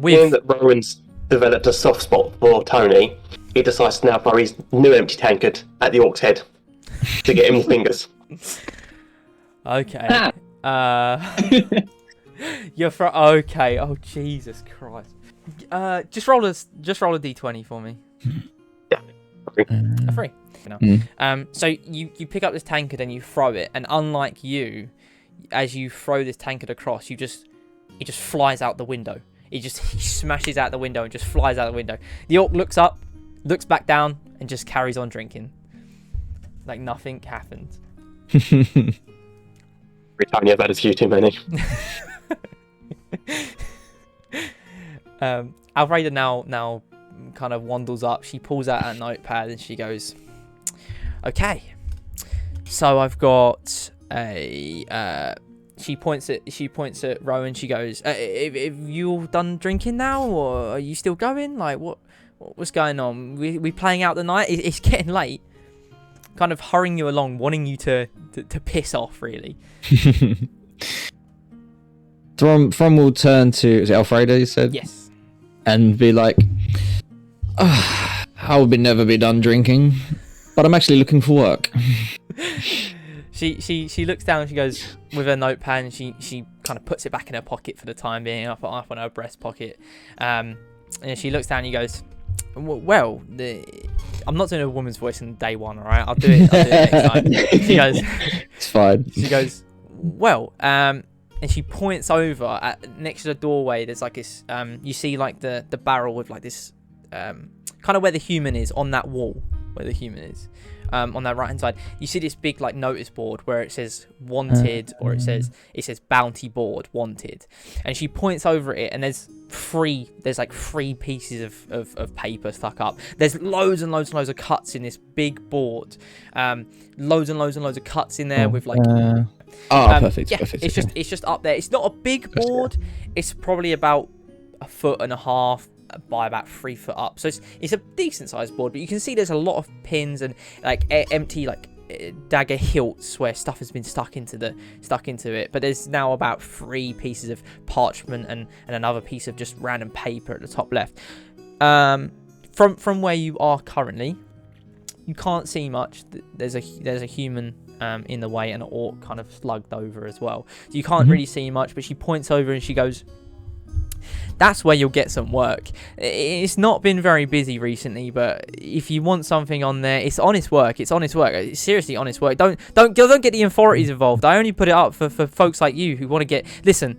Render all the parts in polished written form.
Seeing that Rowan's developed a soft spot for Tony, he decides to now throw his new empty tankard at the orc's head to get him the fingers. Okay. You're okay. Oh Jesus Christ. Just roll a d20 for me. Yeah. A 3. So you pick up this tankard and you throw it, and unlike you, as you throw this tankard across, it just flies out the window. He smashes out the window and just flies out the window. The orc looks up, looks back down, and just carries on drinking. Like nothing happened. Britannia, that is you too many. Alfreda now kind of waddles up. She pulls out a notepad and she goes, "Okay, so I've got a." She points at Rowan. She goes, "Have you all done drinking now, or are you still going? Like, what's going on? We playing out the night? It's getting late." Kind of hurrying you along, wanting you to piss off, really. Thrum will turn to, is it Alfreda, you said? Yes. And be like, I will never be done drinking, but I'm actually looking for work. She looks down and she goes with her notepad and she kind of puts it back in her pocket for the time being, up on her breast pocket. And she looks down and she goes, "Well, I'm not doing a woman's voice in day one, all right? I'll do it next time." She goes, "It's fine." She goes, "Well," and she points over next to the doorway. There's like this, you see like the barrel with like this, kind of where the human is on that wall, where the human is. On that right hand side, you see this big like notice board where it says wanted, or it says bounty board wanted, and she points over it, and there's like three pieces of paper stuck up. There's loads and loads and loads of cuts in this big board, loads and loads and loads of cuts in there with like perfect. Yeah, Perfect. It's just up there. It's not a big board. It's probably about 1.5 feet by about 3 foot up, so it's a decent sized board, but you can see there's a lot of pins and like empty like dagger hilts where stuff has been stuck into it, but there's now about 3 pieces of parchment and another piece of just random paper at the top left. From where you are currently, you can't see much. There's a human in the way, and an orc kind of slugged over as well, so you can't really see much, but she points over and she goes, "That's where you'll get some work. It's not been very busy recently, but if you want something on there, it's honest work. It's honest work. It's seriously honest work. Don't get the authorities involved. I only put it up for folks like you who want to get... Listen.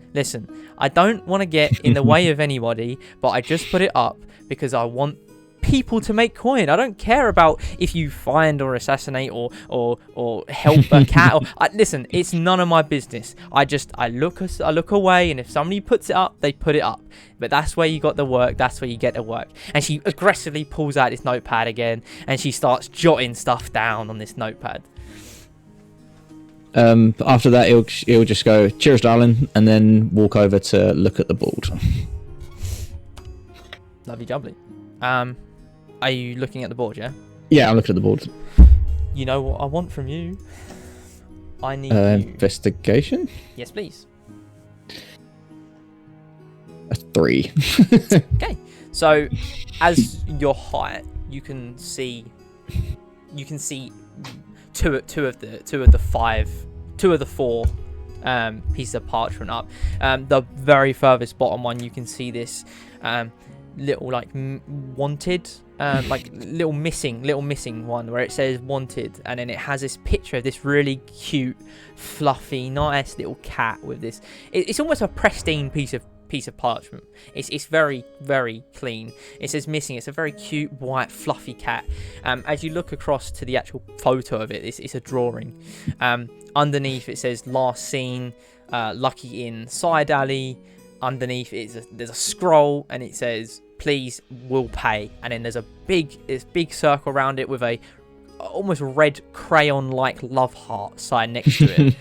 I don't want to get in the way of anybody, but I just put it up because I want people to make coin. I don't care about if you find or assassinate or help a cat. Listen, it's none of my business. I look away, and if somebody puts it up, they put it up. But that's where you got the work. That's where you get the work." And she aggressively pulls out this notepad again, and she starts jotting stuff down on this notepad. After that, he'll just go, "Cheers, darling," and then walk over to look at the board. Lovely jubbly. Are you looking at the board, yeah? Yeah, I'm looking at the board. You know what I want from you? I need investigation? Yes, please. A 3. Okay. So, as your height, you can see two of the 4 pieces of parchment up. The very furthest bottom one, you can see this little like wanted, like little missing one where it says wanted, and then it has this picture of this really cute, fluffy, nice little cat with this. It's almost a pristine piece of parchment. It's very, very clean. It says missing. It's a very cute, white, fluffy cat. As you look across to the actual photo of it, it's a drawing. Underneath it says last seen, Lucky Inn side alley. Underneath there's a scroll, and it says please will pay, and then there's a big circle around it with a almost red crayon like love heart sign next to it.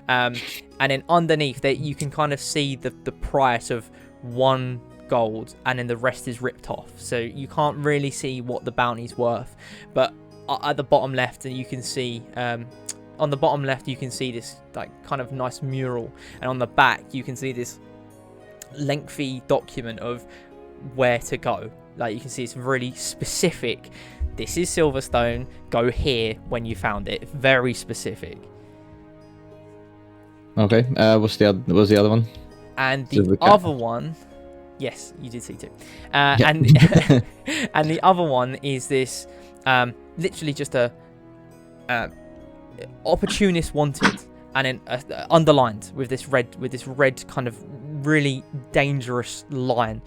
And then underneath that you can kind of see the price of 1 gold, and then the rest is ripped off, so you can't really see what the bounty's worth. But at the bottom left, and you can see on the bottom left you can see this like kind of nice mural, and on the back you can see this lengthy document of where to go. Like you can see, it's really specific. This is Silverstone. Go here when you found it. Very specific. Okay. What was the other one? And the other one, yes, you did see too. And and the other one is this, literally just a opportunist wanted, and then underlined with this red kind of really dangerous line.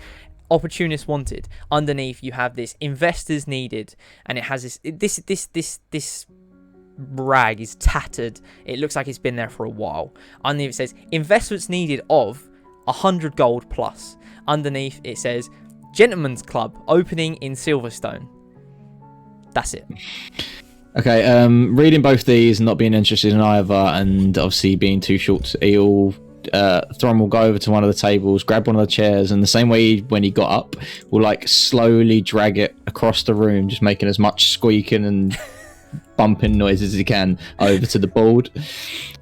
Opportunist wanted. Underneath you have this investors needed, and it has this rag is tattered. It looks like it's been there for a while. Underneath it says investments needed of 100 gold plus. Underneath it says gentlemen's club opening in Silverstone. That's it. Okay, reading both these and not being interested in either, and obviously being too short, Throm will go over to one of the tables, grab one of the chairs, and the same way when he got up, will like slowly drag it across the room, just making as much squeaking and bumping noises as he can over to the board.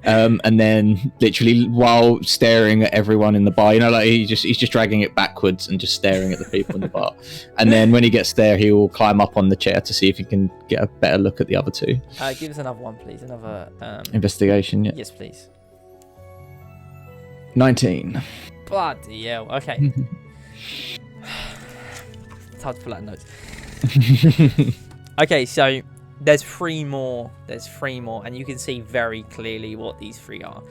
And then literally while staring at everyone in the bar, like he's just dragging it backwards and just staring at the people in the bar. And then when he gets there, he will climb up on the chair to see if he can get a better look at the other two. Give us another one, please. Another investigation. Yeah. Yes, please. 19. Bloody hell. Okay. It's hard to pull out notes. Okay, so there's three more, and you can see very clearly what these three are.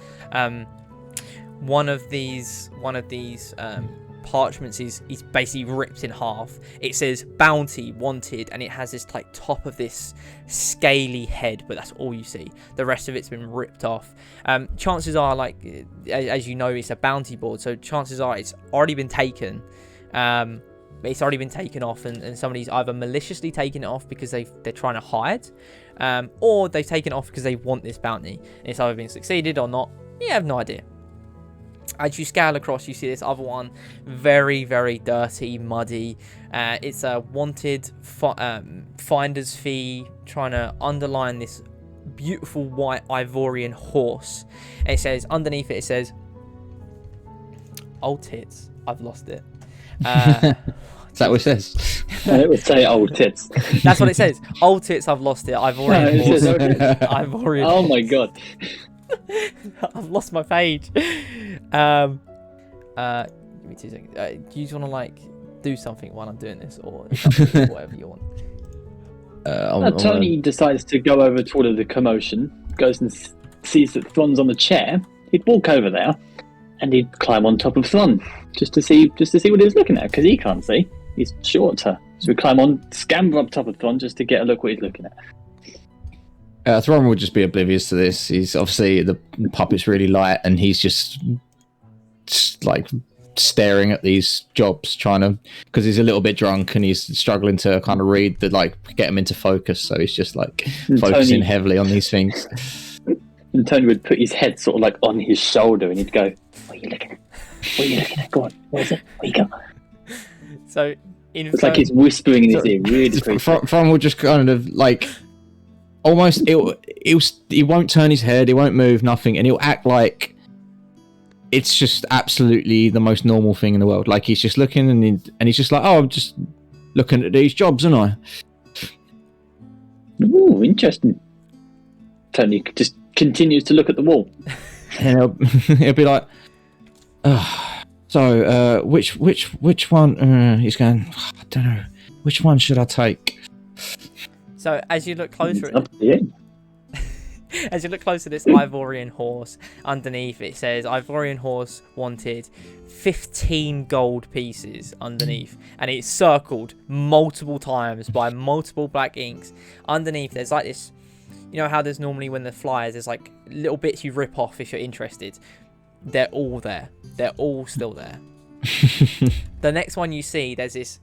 One of these parchments is basically ripped in half. It says bounty wanted, and it has this like top of this scaly head, but that's all you see. The rest of it's been ripped off. Chances are, like, as you know, it's a bounty board, so chances are it's already been taken. It's already been taken off, and somebody's either maliciously taken it off because they're trying to hide, or they've taken it off because they want this bounty. It's either been succeeded or not. You have no idea. As you scale across, you see this other one, very, very dirty, muddy. It's a wanted finder's fee, trying to underline this beautiful white Ivorian horse. And it says, underneath it says, old tits, I've lost it. Is that what it says? It would say old tits. That's what it says. Old tits, I've lost it. Ivorian horse. Ivorian. Oh my god. I've lost my page. Give me 2 seconds. Do you just want to like do something while I'm doing this, or whatever you want? Tony decides to go over to all of the commotion, goes and sees that Thron's on the chair. He'd walk over there, and he'd climb on top of Thron just to see what he was looking at, because he can't see. He's shorter, so he'd climb on, scamper up top of Thron just to get a look what he's looking at. Thron would just be oblivious to this. He's obviously, the puppet's really light, and he's just like staring at these jobs, trying to, because he's a little bit drunk and he's struggling to kind of read the, like, get him into focus. So he's just like focusing heavily on these things. And Tony would put his head sort of like on his shoulder, and he'd go, "What are you looking at? What are you looking at? Go on, what is it? What you got?" So it's like he's whispering in his ear, really creepy. Thron will just kind of like, almost, he won't turn his head, he won't move, nothing, and he'll act like it's just absolutely the most normal thing in the world. Like he's just looking, and he's just like, "Oh, I'm just looking at these jobs, aren't I?" Ooh, interesting. Tony just continues to look at the wall. And he'll be like, so which one? He's going, I don't know, which one should I take? So as you look closer, Up to you. As you look closer to this Ivorian horse, underneath it says Ivorian horse wanted 15 gold pieces underneath, and it's circled multiple times by multiple black inks. Underneath there's like this, you know how there's normally when the flyers, there's like little bits you rip off if you're interested. They're all there. They're all still there. The next one you see, there's this,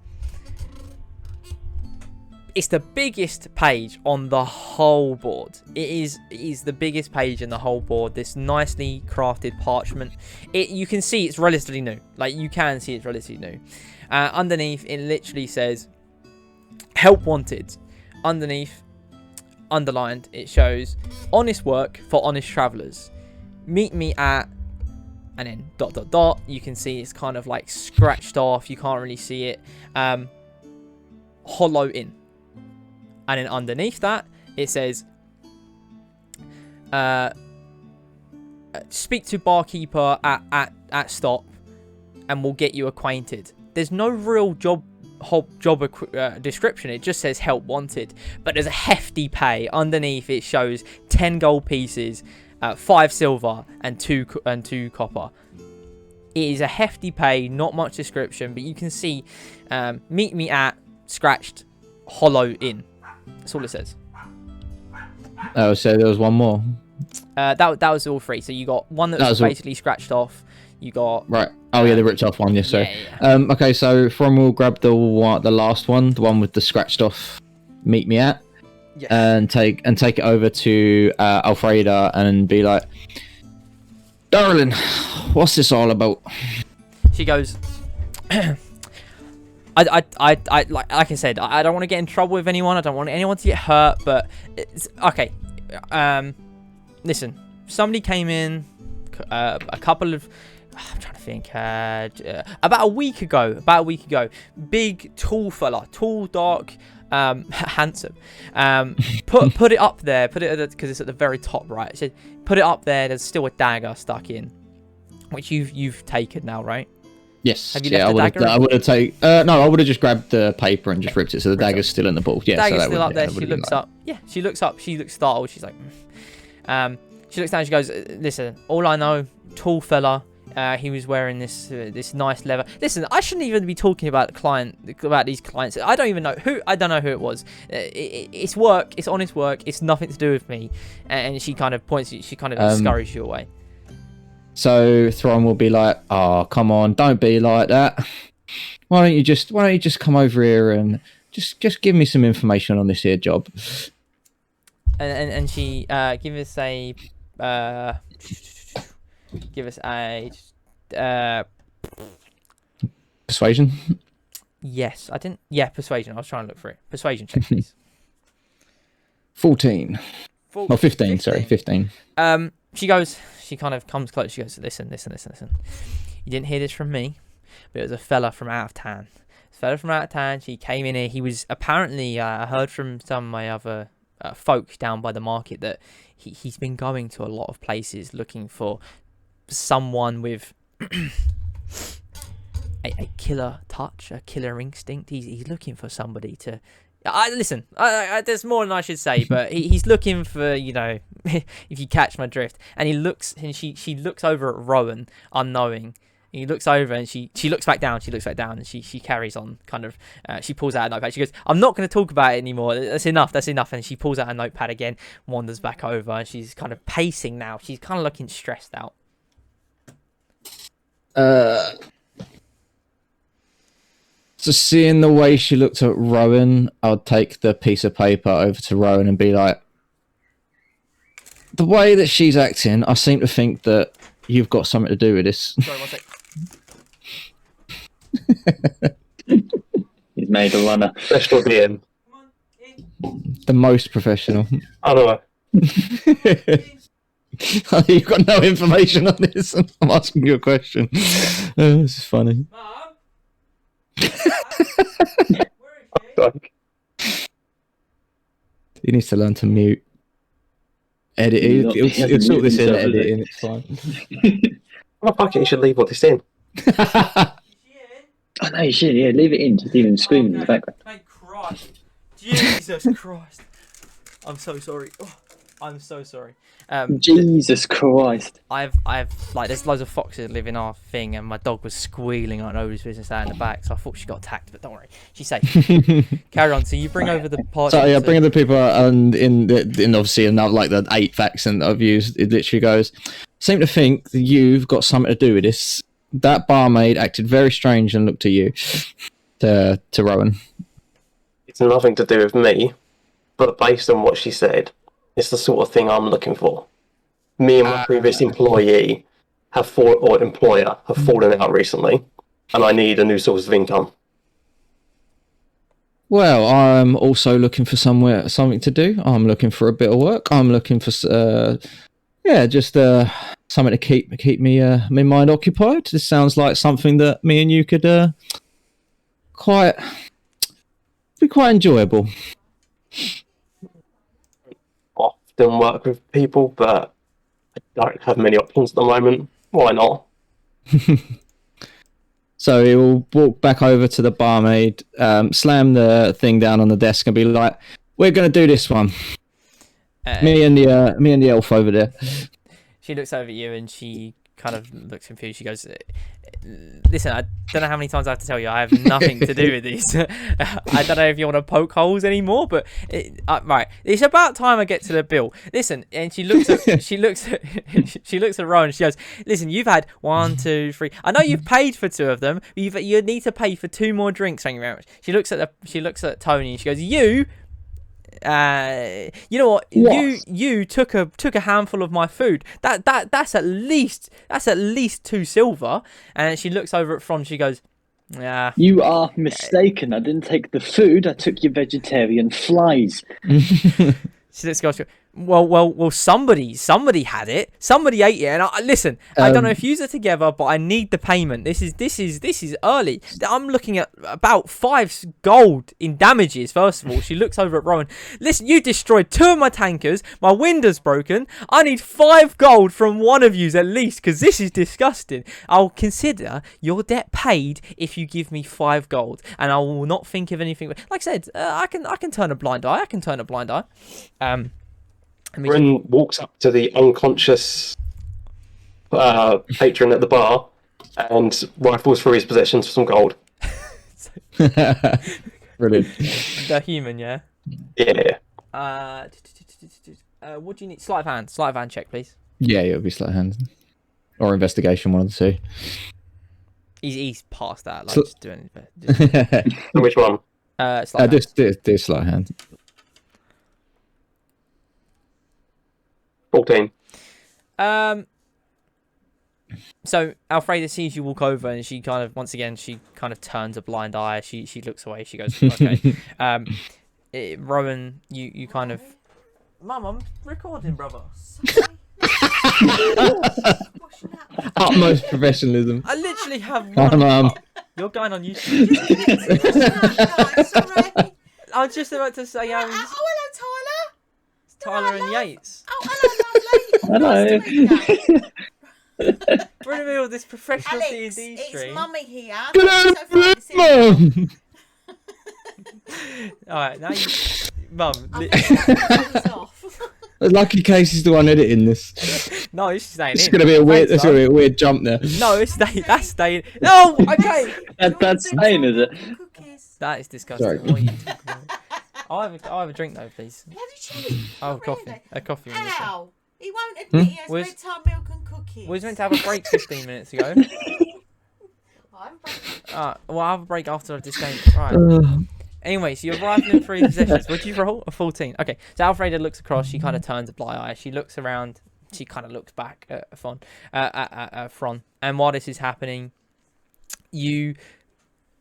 it's the biggest page on the whole board. It is the biggest page in the whole board. This nicely crafted parchment. You can see it's relatively new. Like, you can see it's relatively new. Underneath, it literally says, help wanted. Underneath, underlined, it shows, honest work for honest travellers. Meet me at and then ... You can see it's kind of like scratched off. You can't really see it. Hollow in. And then underneath that, it says, speak to barkeeper at stop, and we'll get you acquainted. There's no real job description. It just says help wanted, but there's a hefty pay underneath. It shows 10 gold pieces, 5 silver, and 2 copper. It is a hefty pay, not much description, but you can see meet me at scratched hollow in. That's all it says. Oh, so there was one more. That was all 3. So you got one that was basically scratched off. You got right. Oh yeah, the ripped off one. Yes, sorry. Yeah. Okay, so From will grab the last one, the one with the scratched off. Meet me at, and take it over to Alfreda and be like, darling, what's this all about? She goes, like I said, I don't want to get in trouble with anyone. I don't want anyone to get hurt. But it's okay. Listen, somebody came in a couple of. I'm trying to think. About a week ago. Big, tall fella, tall, dark, handsome. Put it up there. Put it because it's at the very top right. It said, put it up there. There's still a dagger stuck in, which you've taken now, right? Yes. Have you left the dagger? I would have taken. No, I would have just grabbed the paper and just ripped it. So the dagger's still in the ball. Yeah. Dagger's so still up there. She looks up. Yeah. She looks up. She looks startled. She's like, she looks down. She goes, listen. All I know, tall fella. He was wearing this nice leather. Listen, I shouldn't even be talking about these clients. I don't know who it was. It's work. It's honest work. It's nothing to do with me. And she kind of points. She kind of scurries you away. So Thron will be like, "Oh, come on, don't be like that. Why don't you just come over here and just give me some information on this here job?" And she give us a persuasion. Yes, I didn't. Yeah, persuasion. I was trying to look for it. Persuasion check, please. 14. Oh, 15. Sorry, 15. She kind of comes close. She goes, listen. You didn't hear this from me, but it was a fella from out of town. She came in here. He was apparently, I heard from some of my other folk down by the market that he's been going to a lot of places looking for someone with a killer touch, a killer instinct. He's looking for somebody to... listen, there's more than I should say, but he's looking for, if you catch my drift. And he looks, and she looks over at Rowan, unknowing. He looks over and she looks back down. And she carries on, kind of. She pulls out a notepad. She goes, "I'm not going to talk about it anymore. That's enough. And she pulls out a notepad again, wanders back over, and she's kind of pacing now. She's kind of looking stressed out. So seeing the way she looked at Rowan, I'll take the piece of paper over to Rowan and be like, the way that she's acting, I seem to think that you've got something to do with this. Sorry, one sec. He's made a runner. Professional DM. The most professional. I don't know. You've got no information on this. I'm asking you a question. This is funny. Mum? Where is she? He needs to learn to mute. Edit. He'll sort this in editing. It's fine. Oh, fuck it, you should leave all this in. Oh no, you should. Yeah, leave it in. Just even screaming in the background. Thank Christ. Jesus Christ. I'm so sorry. Oh, I'm so sorry. Jesus Christ. I've like, there's loads of foxes that live in our thing, and my dog was squealing like nobody's business out in the back, so I thought she got attacked, but don't worry, she's safe. Carry on. So you bring over the part. So yeah, bring the people, and in obviously now like the 8th accent that I've used, it literally goes, seem to think that you've got something to do with this. That barmaid acted very strange and looked at you. To Rowan. It's nothing to do with me, but based on what she said, it's the sort of thing I'm looking for. Me and my previous employer have fallen out recently, and I need a new source of income. Well, I'm also looking for something to do. I'm looking for a bit of work. I'm looking for Yeah, just something to keep me my mind occupied. This sounds like something that me and you could be quite enjoyable. Often work with people, but I don't have many options at the moment. Why not? So he'll walk back over to the barmaid, slam the thing down on the desk, and be like, "We're gonna do this one." Me and the elf over there. She looks over at you and she kind of looks confused. She goes, "Listen, I don't know how many times I have to tell you. I have nothing to do with this. I don't know if you want to poke holes anymore, but right, it's about time I get to the bill. Listen." And she looks at she looks at Rowan. She goes, "Listen, you've had 1, 2, 3. I know you've paid for 2 of them. But you need to pay for 2 more drinks. Thank you very much." She looks at Tony and she goes, "You know what? You took a handful of my food. That's at least 2 silver." And she looks over at Fron. She goes, "Yeah, You are mistaken. I didn't take the food. I took your vegetarian flies. She looks goes, well, somebody had it. Somebody ate it. And listen, I don't know if yous are together, but I need the payment. This is early. I'm looking at about 5 gold in damages. First of all, she looks over at Rowan. "Listen, you destroyed 2 of my tankers. My window's broken. I need 5 gold from one of yous at least, because this is disgusting. I'll consider your debt paid if you give me 5 gold, and I will not think of anything." Like I said, I can turn a blind eye. Bryn walks up to the unconscious patron at the bar and rifles through his possessions for some gold. Brilliant. The human, yeah. Yeah. What do you need? Sleight of hand check, please. Yeah, it'll be sleight of hand or investigation, one of the two. He's past that. Like just doing it. Which one? Sleight of hand. Do sleight of hand. 14. So Alfreda sees you walk over, and she kind of turns a blind eye. She looks away. She goes, "Okay." Rowan, you kind of, "Mum, I'm recording, brother." Utmost professionalism. I literally have Hi, one. Mum. You're going on YouTube. Sorry. I was just about to say, Oh, hello, Tyler. Tyler and Yates. Oh, hello, lovely. Hello. We're in the middle of this professional Alex, D&D it's stream. Mummy here. Good Thank you so much for afternoon, Mum. Alright, now you... Mum. I'm gonna off. Lucky Case is the one editing this. No, it's staying It's in. gonna be a weird. Thanks, It's gonna be a weird jump there. No, that's staying. No, okay. That's Spain, is it? Cookies. That is disgusting. Sorry. What are you talking about? I'll have a drink though, please. Bloody cheese. I'll have Not coffee. really. A coffee. with this one. Ow. He won't admit he has Where's- bedtime milk and cookies. We was meant to have a break 15 minutes ago. I'm Well, I'll have a break after this game. Right. Anyway, so you're rifling through possessions. What did you roll? A 14. Okay. So Alfreda looks across. She kind of turns a blind eye. She looks around. She kind of looks back at Fron. And while this is happening, you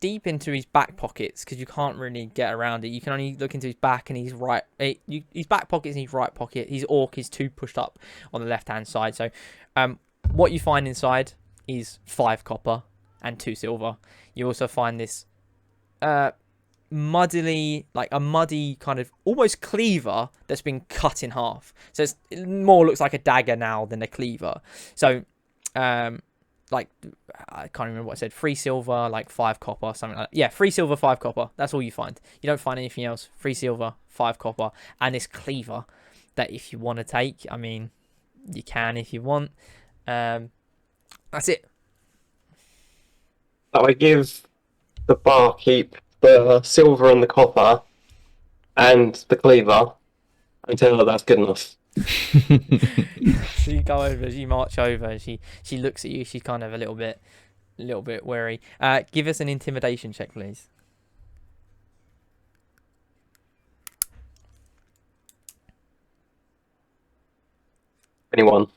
deep into his back pockets, because you can't really get around it. You can only look into his back and his right. His back pockets and his right pocket. His orc is 2 pushed up on the left hand side. So, what you find inside is 5 copper and 2 silver. You also find this muddy kind of almost cleaver that's been cut in half. So it more looks like a dagger now than a cleaver. So like I can't remember what I said. 3 silver, like 5 copper, something like that. Yeah, 3 silver, 5 copper. That's all you find. You don't find anything else. 3 silver, 5 copper, and this cleaver that if you want to take, I mean, you can if you want. That's it. So I give the barkeep the silver and the copper and the cleaver and tell her that's good enough. So you go over, you march over, she looks at you, she's kind of a little bit wary. Give us an intimidation check, please. Anyone?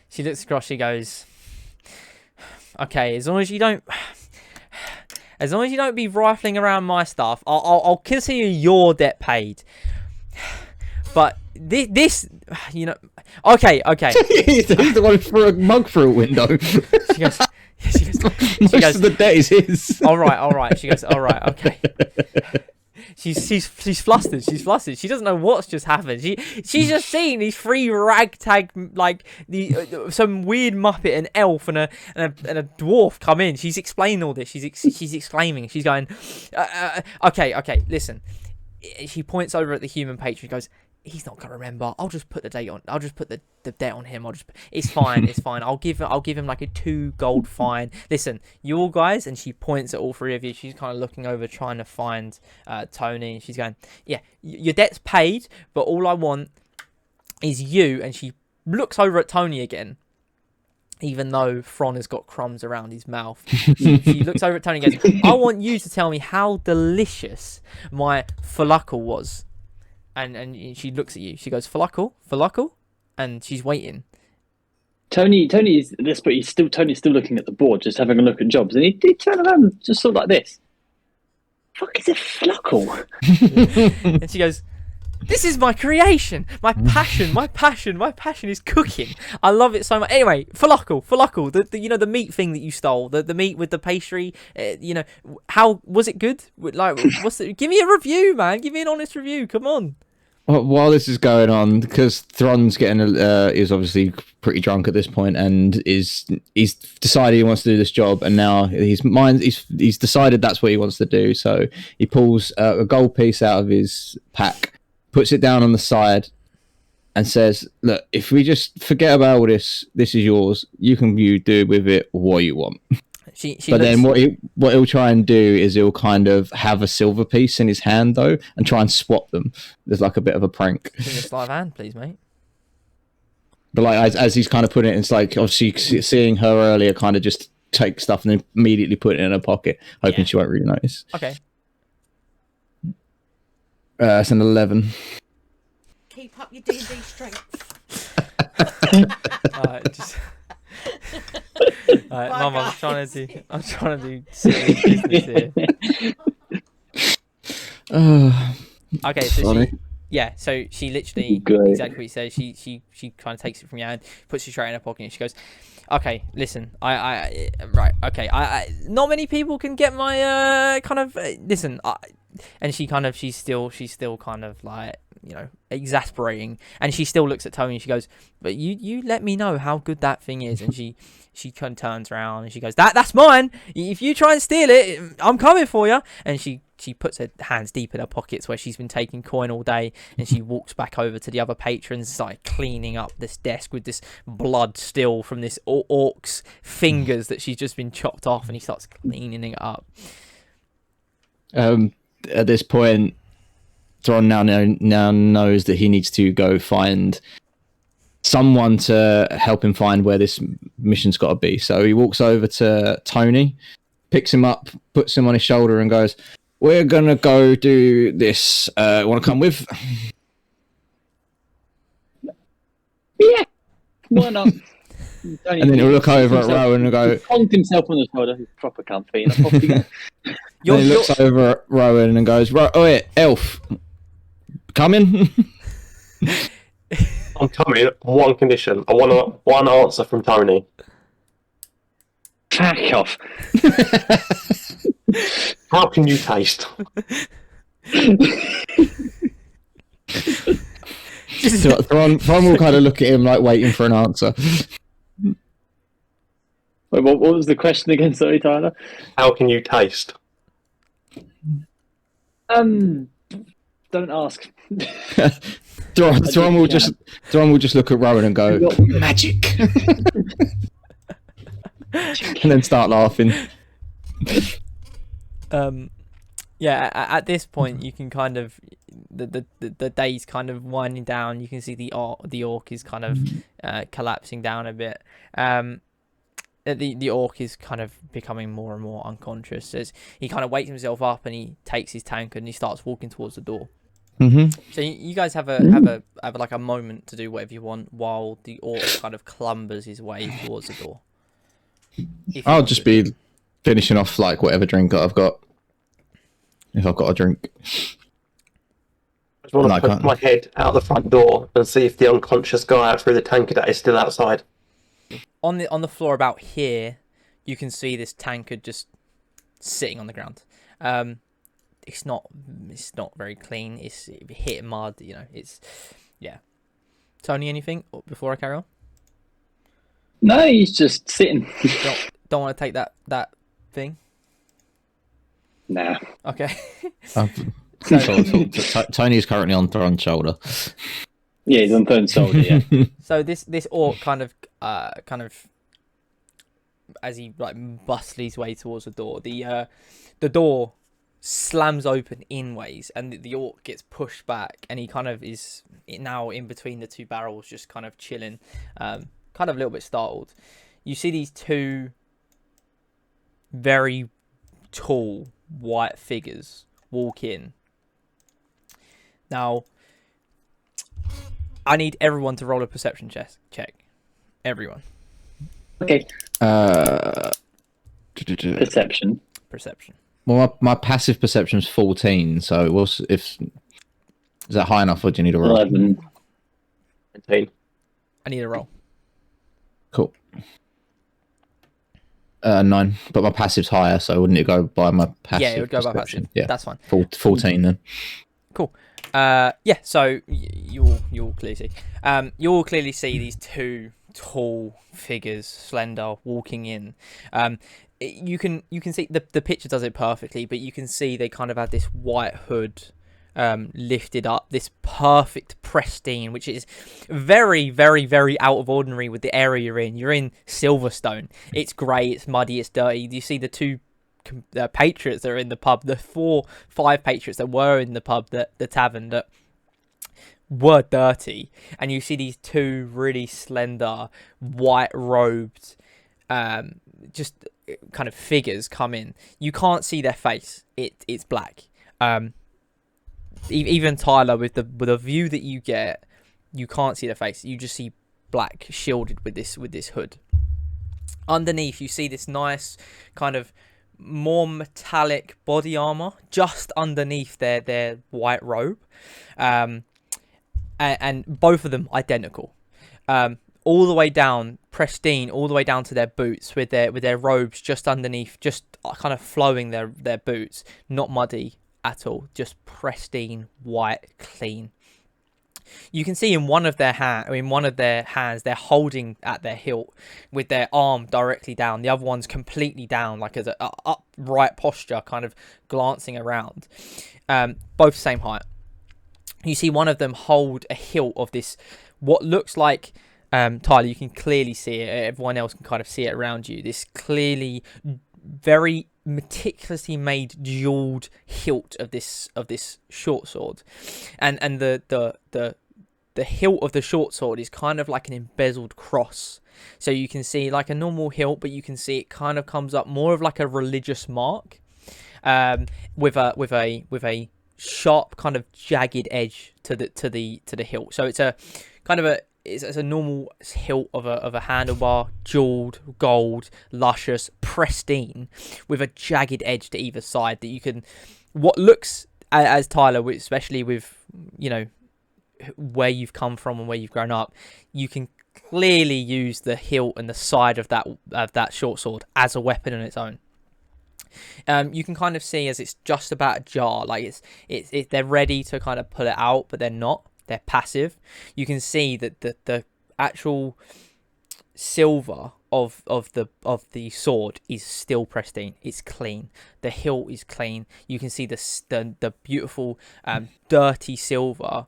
She looks across, she goes, "Okay, as long as you don't be rifling around my stuff, I'll consider your debt paid. But this, you know, okay. He's the one who threw a mug through a window. She goes. Most of the day is his. All right. She goes, all right, okay. She's flustered. She's flustered. She doesn't know what's just happened. She's just seen these three ragtag, like some weird muppet, an elf, and a dwarf come in. She's explaining all this. She's exclaiming. She's going, okay. Listen. She points over at the human patron. She goes, he's not gonna remember. I'll just put the date on. I'll just put the debt on him. It's fine. It's fine. I'll give him like a 2 gold fine. Listen, you all guys, and she points at all three of you. She's kind of looking over, trying to find Tony. She's going, yeah, your debt's paid, but all I want is you. And she looks over at Tony again, even though Thron has got crumbs around his mouth. She looks over at Tony and goes, I want you to tell me how delicious my falafel was. And she looks at you. She goes, falafel, and she's waiting. Tony's this, but Tony's still looking at the board, just having a look at jobs, and he turned around and just sort of like this. Fuck is a falafel? And she goes, this is my creation, my passion is cooking. I love it so much. Anyway, falafel, the meat thing that you stole, the meat with the pastry. How was it good? Like, give me a review, man. Give me an honest review. Come on. While this is going on, because Thron's is obviously pretty drunk at this point, and he's decided he wants to do this job, and now he's decided that's what he wants to do. So he pulls a gold piece out of his pack, puts it down on the side, and says, "Look, if we just forget about all this, this is yours. You can do with it what you want." Then what he'll try and do is he'll kind of have a silver piece in his hand though, and try and swap them. There's like a bit of a prank. Give me a sleight of hand, please, mate. But like as he's kind of putting it, it's like obviously seeing her earlier, kind of just take stuff and then immediately put it in her pocket, hoping she won't really notice. Okay. It's an 11. Keep up your D&D strength. Mum, I'm trying to do serious business here. Okay, so she literally exactly what you said. She kind of takes it from your hand, puts it straight in her pocket, and she goes, "Okay, listen, I not many people can get my listen." And she's still kind of like, exasperating, and she still looks at Tony and she goes, but you let me know how good that thing is. And she kind of turns around and she goes, that's mine. If you try and steal it, I'm coming for you. And she puts her hands deep in her pockets where she's been taking coin all day, and she walks back over to the other patrons, started cleaning up this desk with this blood still from this orc's fingers that she's just been chopped off, and he starts cleaning it up. At this point, Thron now knows that he needs to go find someone to help him find where this mission's got to be. So he walks over to Tony, picks him up, puts him on his shoulder, and goes, "We're gonna go do this. Want to come with?" Yeah, why not? And then he'll look over at Rowan and go, honked himself on the shoulder. He's proper comfy. And off he goes. And he looks over at Rowan and goes, "Wait, elf, coming?" I'm coming. One condition. I want one answer from Tony. Back off. How can you taste? So Thron will kind of look at him like waiting for an answer. Wait, what was the question again? Sorry, Tyler. How can you taste? Don't ask. Thron will just look at Rowan and go, "Magic," and then start laughing. At this point you can kind of the day's kind of winding down. You can see the orc is kind of collapsing down a bit. The orc is kind of becoming more and more unconscious as he kind of wakes himself up, and he takes his tankard and he starts walking towards the door. Mm-hmm. So you guys have like a moment to do whatever you want while the orc kind of clumbers his way towards the door. I'll just be finishing off like whatever drink I've got, if I've got a drink. want No, I to poke can't. my head out the front door and see if the unconscious guy out through the tankard is still outside. On the floor about here, you can see this tankard just sitting on the ground. It's not very clean. It's hit mud. You know, it's yeah. Tony, anything before I carry on? No, he's just sitting. Don't want to take that thing. Nah. Okay. Tony's currently on Thron's shoulder. Yeah, he's on Thorn's shoulder, yeah. So this orc kind of as he like bustles his way towards the door, the door slams open in ways, and the orc gets pushed back, and he kind of is now in between the two barrels, just kind of chilling, kind of a little bit startled. You see these two very tall white figures walk in. Now, I need everyone to roll a perception check. Everyone. Okay. Perception. Well, my passive perception's 14, so is that high enough, or do you need a roll? 11. 19. I need a roll. Cool. 9, but my passive's higher, so wouldn't it go by my passive? Yeah, it would go by perception? passive. Yeah, That's fine. 14 then. Cool. Yeah, so you'll clearly see. You'll clearly see these two tall figures, slender, walking in. You can see the picture does it perfectly, but you can see they kind of have this white hood lifted up, this perfect pristine, which is very, very, very out of ordinary with the area you're in. You're in Silverstone. It's grey, it's muddy, it's dirty. You see the two patriots that are in the pub, the 4-5 patriots that were in the pub, the tavern, that were dirty, and you see these two really slender, white robed, just kind of figures come in. You can't see their face; it's black. Even Tyler, with the view that you get, you can't see their face. You just see black, shielded with this hood. Underneath, you see this nice kind of more metallic body armor just underneath their white robe, and both of them identical, all the way down, pristine, all the way down to their boots, with their robes just underneath, just kind of flowing their boots, not muddy at all, just pristine, white, clean. You can see in one of their hands, they're holding at their hilt with their arm directly down. The other one's completely down, like as a upright posture, kind of glancing around. Both same height. You see one of them hold a hilt of this, what looks like, Tyler, you can clearly see it. Everyone else can kind of see it around you. This clearly very meticulously made jeweled hilt of this short sword, and the hilt of the short sword is kind of like an embezzled cross. So you can see like a normal hilt, but you can see it kind of comes up more of like a religious mark, with a sharp kind of jagged edge to the hilt. So it's a kind of it's a normal hilt of a handlebar, jeweled, gold, luscious, pristine, with a jagged edge to either side that you can, what looks, as Tyler, especially with, you know, where you've come from and where you've grown up, you can clearly use the hilt and the side of that short sword as a weapon on its own. You can kind of see as it's just about ajar, like it's they're ready to kind of pull it out, but they're not. They're passive. You can see that the actual silver of the sword is still pristine. It's clean. The hilt is clean. You can see the beautiful dirty silver.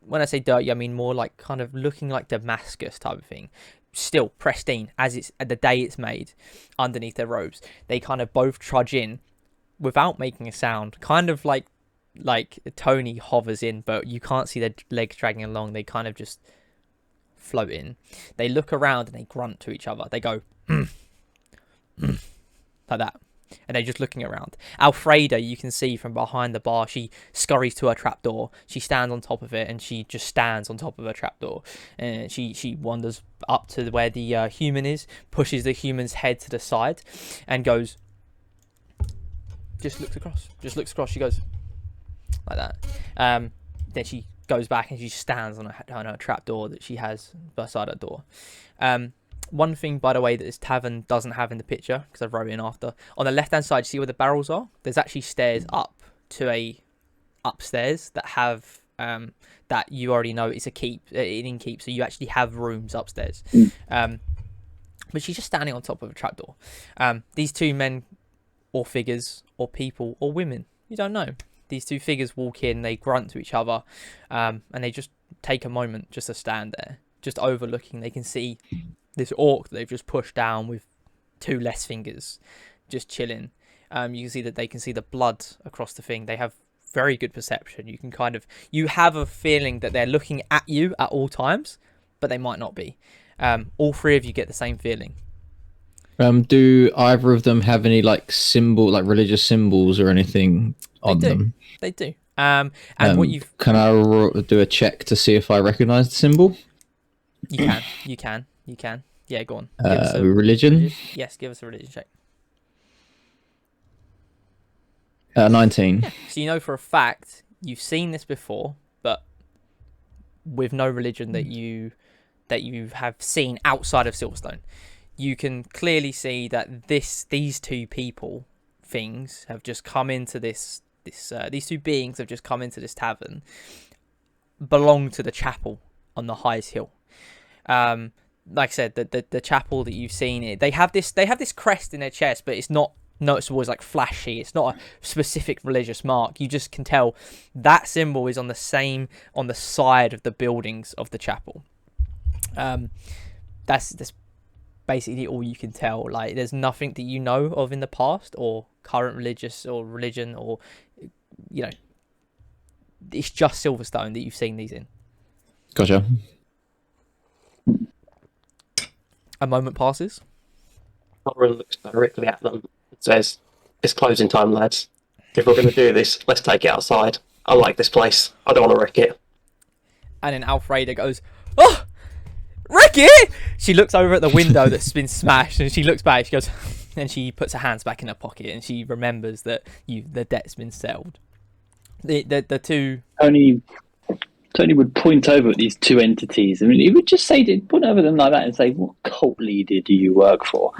When I say dirty, I mean more like kind of looking like Damascus type of thing. Still pristine as it's the day it's made underneath their robes. They kind of both trudge in without making a sound, kind of like Tony hovers in, but you can't see their legs dragging along. They kind of just float in. They look around and they grunt to each other. They go like that, and they're just looking around. Alfreda, you can see from behind the bar, she scurries to her trapdoor. She stands on top of it, and she just stands on top of her trapdoor. And she wanders up to where the human is, pushes the human's head to the side, and goes. Just looks across. She goes like that. then she goes back and she stands on a trapdoor that she has beside her door. One thing, by the way, that this tavern doesn't have in the picture, because I wrote it in after, on the left-hand side, see where the barrels are? There's actually stairs up to a upstairs that have that you already know it's an innkeep, so you actually have rooms upstairs. But she's just standing on top of a trapdoor. These two men, or figures, or people, or women, you don't know. These two figures walk in, they grunt to each other, and they just take a moment just to stand there, just overlooking. They can see this orc that they've just pushed down with two less fingers, just chilling. You can see that they can see the blood across the thing. They have very good perception. You have a feeling that they're looking at you at all times, but they might not be. All three of you get the same feeling. Do either of them have any like religious symbols or anything on them? They do. And what you've can I do a check to see if I recognise the symbol? You can. Yeah, go on. Give us religion? Yes, give us a religion check. 19. Yeah. So you know for a fact you've seen this before, but with no religion that you have seen outside of Silverstone. You can clearly see that these two people things have just come into these two beings have just come into this tavern, belong to the chapel on the highest hill. Like I said, the chapel that you've seen, they have this crest in their chest, but it's not noticeable as like flashy. It's not a specific religious mark. You just can tell that symbol is on the side of the buildings of the chapel. That's basically all you can tell. Like, there's nothing that you know of in the past or current religion or it's just Silverstone that you've seen these in. Gotcha. A moment passes. Lauren looks directly at them and says, "It's closing time, lads. If we're going to do this, let's take it outside. I like this place. I don't want to wreck it." And then Alfreda goes, "Oh, wreck it!" She looks over at the window that's been smashed, and she looks back. She goes, and she puts her hands back in her pocket, and she remembers that the debt's been settled. The two. Tony would point over at these two entities. I mean, he would just point over them like that and say, "What cult leader do you work for?"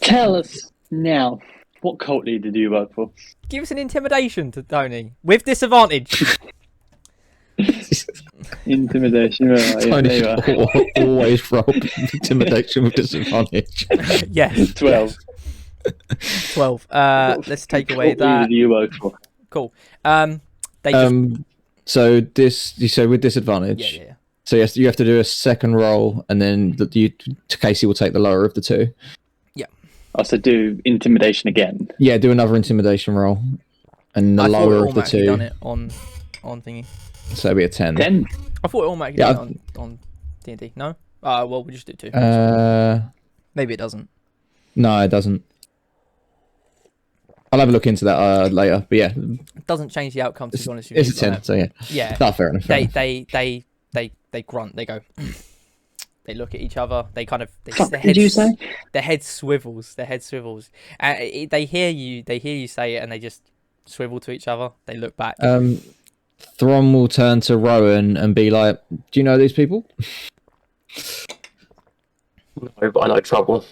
Tell us now, what cult leader do you work for? Give us an intimidation to Tony with disadvantage. Intimidation, right? Tony Yeah, should always roll intimidation with disadvantage. Yes. 12. 12. Let's take away What leader that. do you work for? Cool. They just... So you say with disadvantage. Yeah. So yes, you have to do a second roll, and then Casey will take the lower of the two. Yeah. Also, do intimidation again. Yeah, do another intimidation roll, and the I thought it lower of the automatically two. done it on thingy. So it'll be a 10. 10. I thought it automatically done it on D&D. No. Well, we just do 2. Maybe it doesn't. No, it doesn't. I'll have a look into that later. But yeah, It doesn't change the outcome. To be honest with you. it's a 10. So yeah. Yeah. No, fair enough. They grunt. They go. They look at each other. They kind of. Fuck, did you say? Their head swivels. They hear you. They hear you say it, and they just swivel to each other. They look back. Throm will turn to Rowan and be like, "Do you know these people?" No, but I know trouble.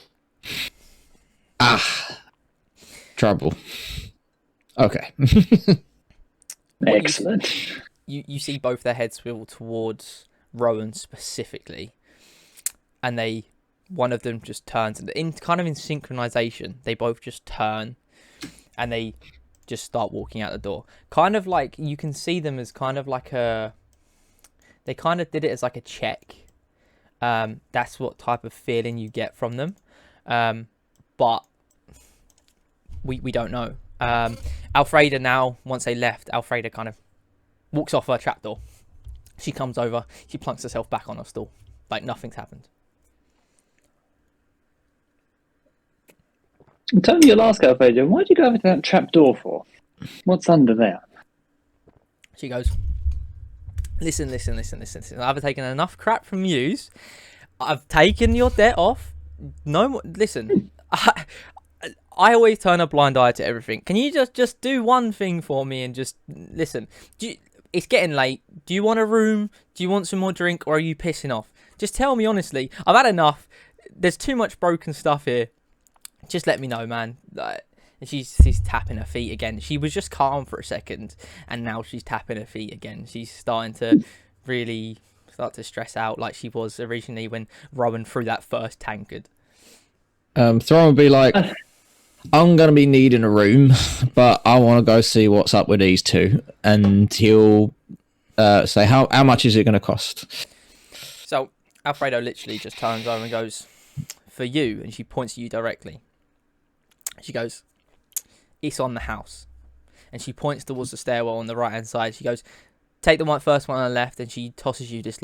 Trouble. Okay. Excellent. You see both their heads swivel towards Rowan specifically, and one of them just turns, and in synchronization, they both just turn, and they just start walking out the door. Kind of like you can see them as kind of like they kind of did it as like a check. That's what type of feeling you get from them, but we don't know. Alfreda now, once they left, Alfreda kind of walks off her trapdoor. She comes over, she plunks herself back on her stool, like nothing's happened. Tell me your last go, Alfredo. Why'd you go over to that trapdoor for? What's under there? She goes, listen. I've taken enough crap from yous. I've taken your debt off. No more. Listen, I always turn a blind eye to everything. Can you just do one thing for me and just listen? It's getting late. Do you want a room? Do you want some more drink, or are you pissing off? Just tell me honestly. I've had enough. There's too much broken stuff here. Just let me know, man. And she's tapping her feet again. She was just calm for a second, and now she's tapping her feet again. She's starting to really start to stress out like she was originally when Rowan threw that first tankard. Thrawn would be like, I'm going to be needing a room, but I want to go see what's up with these two. And he'll say, how much is it going to cost? So Alfredo literally just turns over and goes, for you, and she points at you directly. She goes, it's on the house. And she points towards the stairwell on the right-hand side. She goes, take the first one on the left, and she tosses you this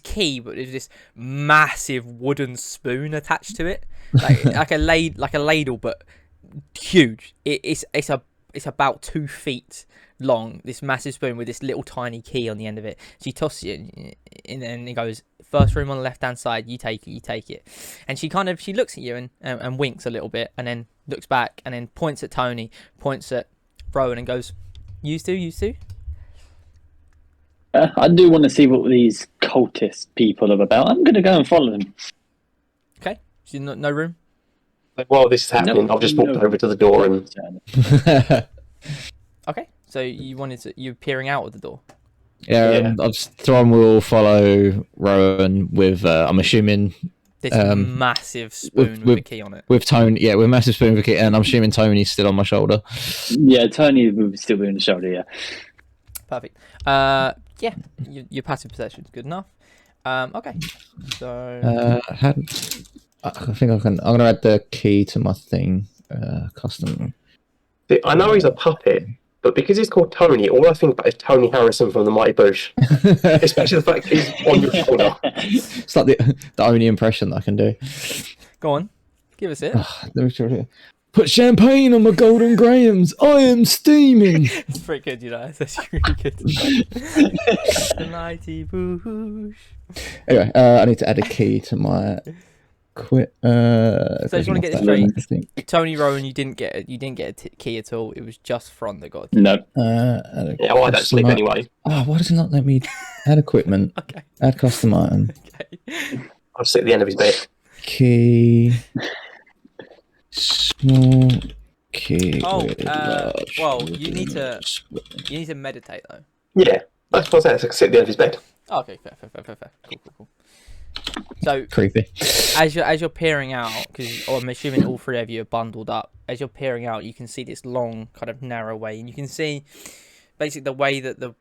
key, but there's this massive wooden spoon attached to it, like a ladle, but huge. It's about 2 feet long. This massive spoon with this little tiny key on the end of it. She tosses it, and then it goes, first room on the left-hand side. You take it. And she looks at you and winks a little bit, and then looks back, and then points at Tony, points at Rowan, and goes, "You two." I do want to see what these cultist people are about. I'm going to go and follow them. Okay. So no room? Like, while this is happening, I've just walked over to the door and... Okay. So you're peering out of the door? Yeah. Thrawn will follow Rowan with, I'm assuming... This massive spoon with a key on it. With Tony, yeah, with a massive spoon with a key, and I'm assuming Tony's still on my shoulder. Yeah, Tony will still be on the shoulder, yeah. Perfect. Yeah, your passive perception is good enough. Okay, so I think I'm gonna add the key to my thing. Custom. See, I know he's a puppet, but because he's called Tony, all I think about is Tony Harrison from the Mighty Boosh. Especially the fact he's on your shoulder. It's like the only impression that I can do. Go on, give us it. Let me try it. Put champagne on my golden grahams. I am steaming. It's pretty good, you know. It's actually really good. The Mighty Boosh. Anyway, I need to add a key to my quit. So I just want to get this straight. Tony Rowan, you didn't get a key at all. It was just Front that got a key. No. Yeah, well, I don't sleep anyway. Oh, why does it not let me add equipment? Okay. Add custom item. Okay. I'll sit at the end of his bed. Key. Small key. Well, you need to meditate though. Yeah, that's what I said. I can sit at the end of his bed. Oh, okay, fair. Cool. So Creepy. As you're peering out, because I'm assuming all three of you are bundled up. As you're peering out, you can see this long, kind of narrow way, and you can see basically the way that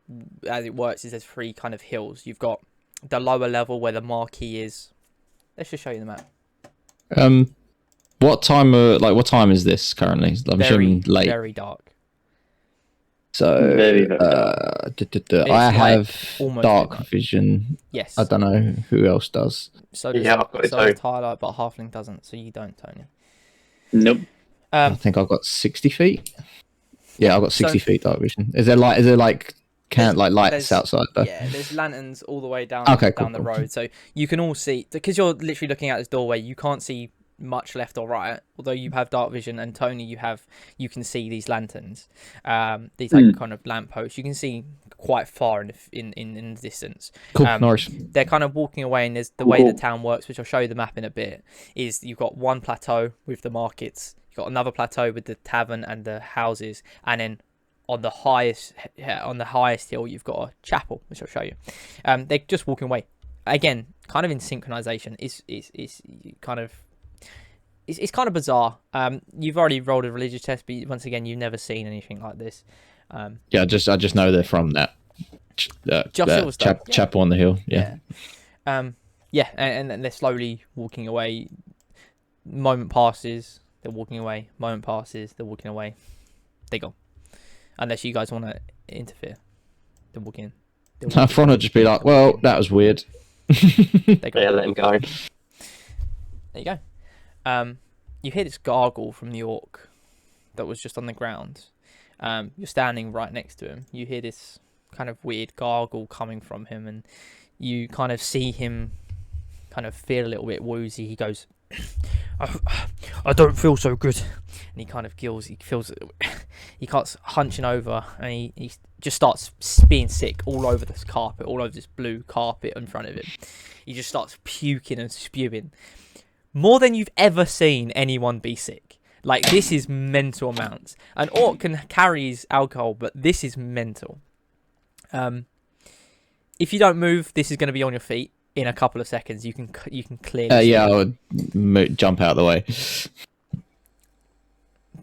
as it works is there's 3 kind of hills. You've got the lower level where the marquee is. Let's just show you the map. What time is this currently? I'm assuming late. Very dark. So Very dark. I have almost dark midnight. vision. Yes. I don't know who else does. So does, Yeah, I've got it so does too. Tyler, but Halfling doesn't, so you don't, Tony. Nope. I think I've got 60 feet. Yeah, I've got 60 So- feet dark vision. Is there lights There's- outside though? Yeah, there's lanterns all the way down Okay, down cool. the road, so you can all see, because you're literally looking out this doorway. You can't see much left or right, although you have dark vision, and Tony, you can see these lanterns, these kind of lampposts. You can see quite far in the distance. Cool, Norris. They're kind of walking away, and there's the way the town works, which I'll show you the map in a bit. Is you've got one plateau with the markets, you've got another plateau with the tavern and the houses, and then on the highest hill you've got a chapel, which I'll show you. They're just walking away again, kind of in synchronization. It's kind of bizarre. You've already rolled a religious test, but once again, you've never seen anything like this. Yeah, I just know they're from that chapel on the hill. Yeah. And they're slowly walking away. Moment passes, they're walking away. Moment passes, they're walking away. They go. Unless you guys want to interfere, they're walking. Front would just be like, well, that was weird. They go. Yeah, let him go. There you go. You hear this gargle from the orc that was just on the ground. You're standing right next to him. You hear this kind of weird gargle coming from him, and you kind of see him kind of feel a little bit woozy. He goes, I don't feel so good. And he kind of feels, he starts hunching over, and he just starts being sick all over this carpet, all over this blue carpet in front of him. He just starts puking and spewing. More than you've ever seen anyone be sick. Like, this is mental amounts. An orc can carry his alcohol, but this is mental. If you don't move, this is going to be on your feet in a couple of seconds. You can clearly see yeah, it. I would jump out of the way.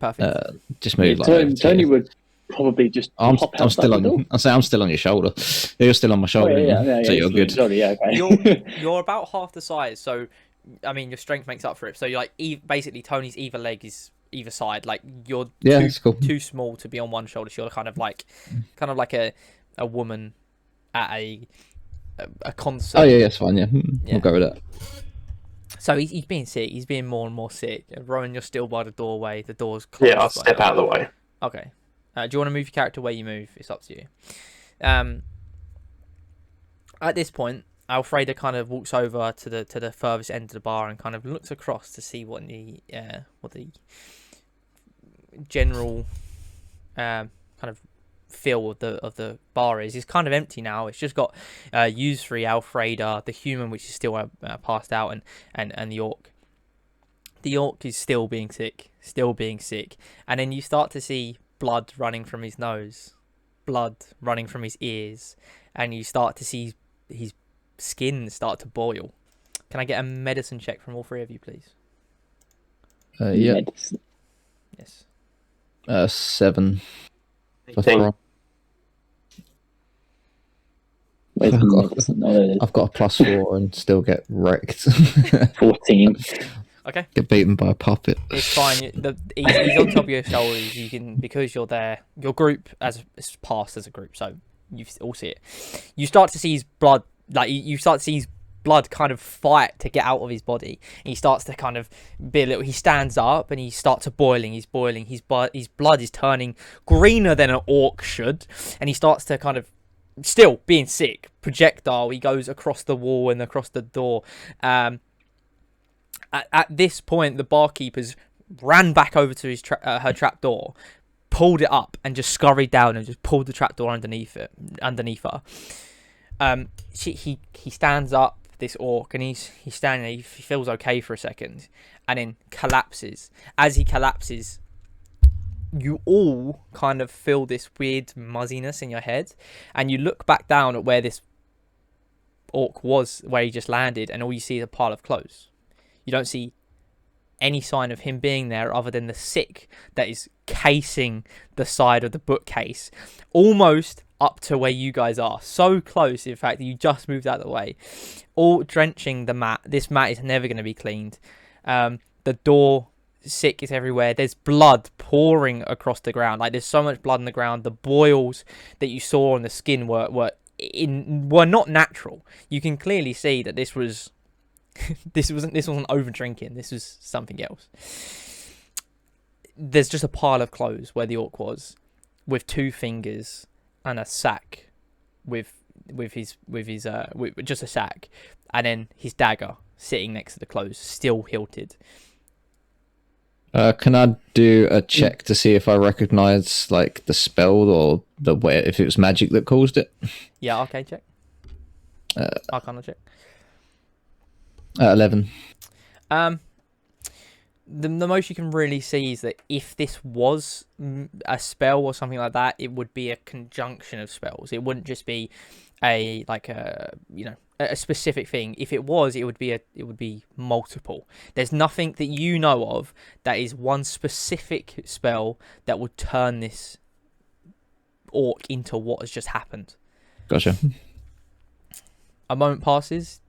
Perfect. Just move. Yeah, like Tony would probably just I'm hop outside still the on. door. I say I'm still on your shoulder. You're still on my shoulder, Yeah, so you're good. Sorry, yeah, okay. You're about half the size, so I mean your strength makes up for it. So you're like basically Tony's either leg is either side. Like you're That's cool. too small to be on one shoulder. So you're kind of like a woman at a concert. Oh yeah, that's fine. Yeah, Yeah. we'll go with that. So he's being sick. He's being more and more sick. Rowan, you're still by the doorway. The door's closed. Yeah, I'll step out of the way. Okay. Do you want to move your character where you move? It's up to you. At this point, Alfreda kind of walks over to the furthest end of the bar and kind of looks across to see what the general kind of feel of the bar is. It's kind of empty now. It's just got used free Alfreda, the human, which is still passed out, and the orc. The orc is still being sick, and then you start to see blood running from his nose, blood running from his ears, and you start to see his skin start to boil. Can I get a medicine check from all three of you, please? Yeah. Yes. 7. for Thing. throw. Where's the medicine? Oh, there it is. I've got a +4 and still get wrecked. 14. Okay. Get beaten by a puppet. It's fine. He's on top of your shoulders. You can, because you're there. Your group is passed as a group, so you all see it. You start to see his blood, like you start to see his blood kind of fight to get out of his body. And he starts to kind of be a little. He stands up and he starts boiling. He's boiling. His blood is turning greener than an orc should, and he starts to kind of, still being sick, projectile. He goes across the wall and across the door. At this point, the barkeepers ran back over to his her trap door, pulled it up, and just scurried down and just pulled the trap door underneath her. He stands up, this orc, and he's standing there. He feels okay for a second, and then collapses. As he collapses, you all kind of feel this weird muzziness in your head, and you look back down at where this orc was, where he just landed, and all you see is a pile of clothes. You don't see any sign of him being there other than the sick that is casing the side of the bookcase, almost up to where you guys are. So close, in fact, that you just moved out of the way. All drenching the mat. This mat is never going to be cleaned. The door, sick, is everywhere. There's blood pouring across the ground. Like, there's so much blood on the ground. The boils that you saw on the skin were not natural. You can clearly see that this wasn't over drinking. This was something else. There's just a pile of clothes where the orc was, with 2 fingers and a sack, with just a sack, and then his dagger sitting next to the clothes, still hilted. Can I do a check to see if I recognise like the spell or if it was magic that caused it? Yeah, arcane check. Arcana check. 11. The most you can really see is that if this was a spell or something like that, it would be a conjunction of spells. It wouldn't just be a specific thing. If it was, it would be multiple. There's nothing that you know of that is one specific spell that would turn this orc into what has just happened. Gotcha. A moment passes.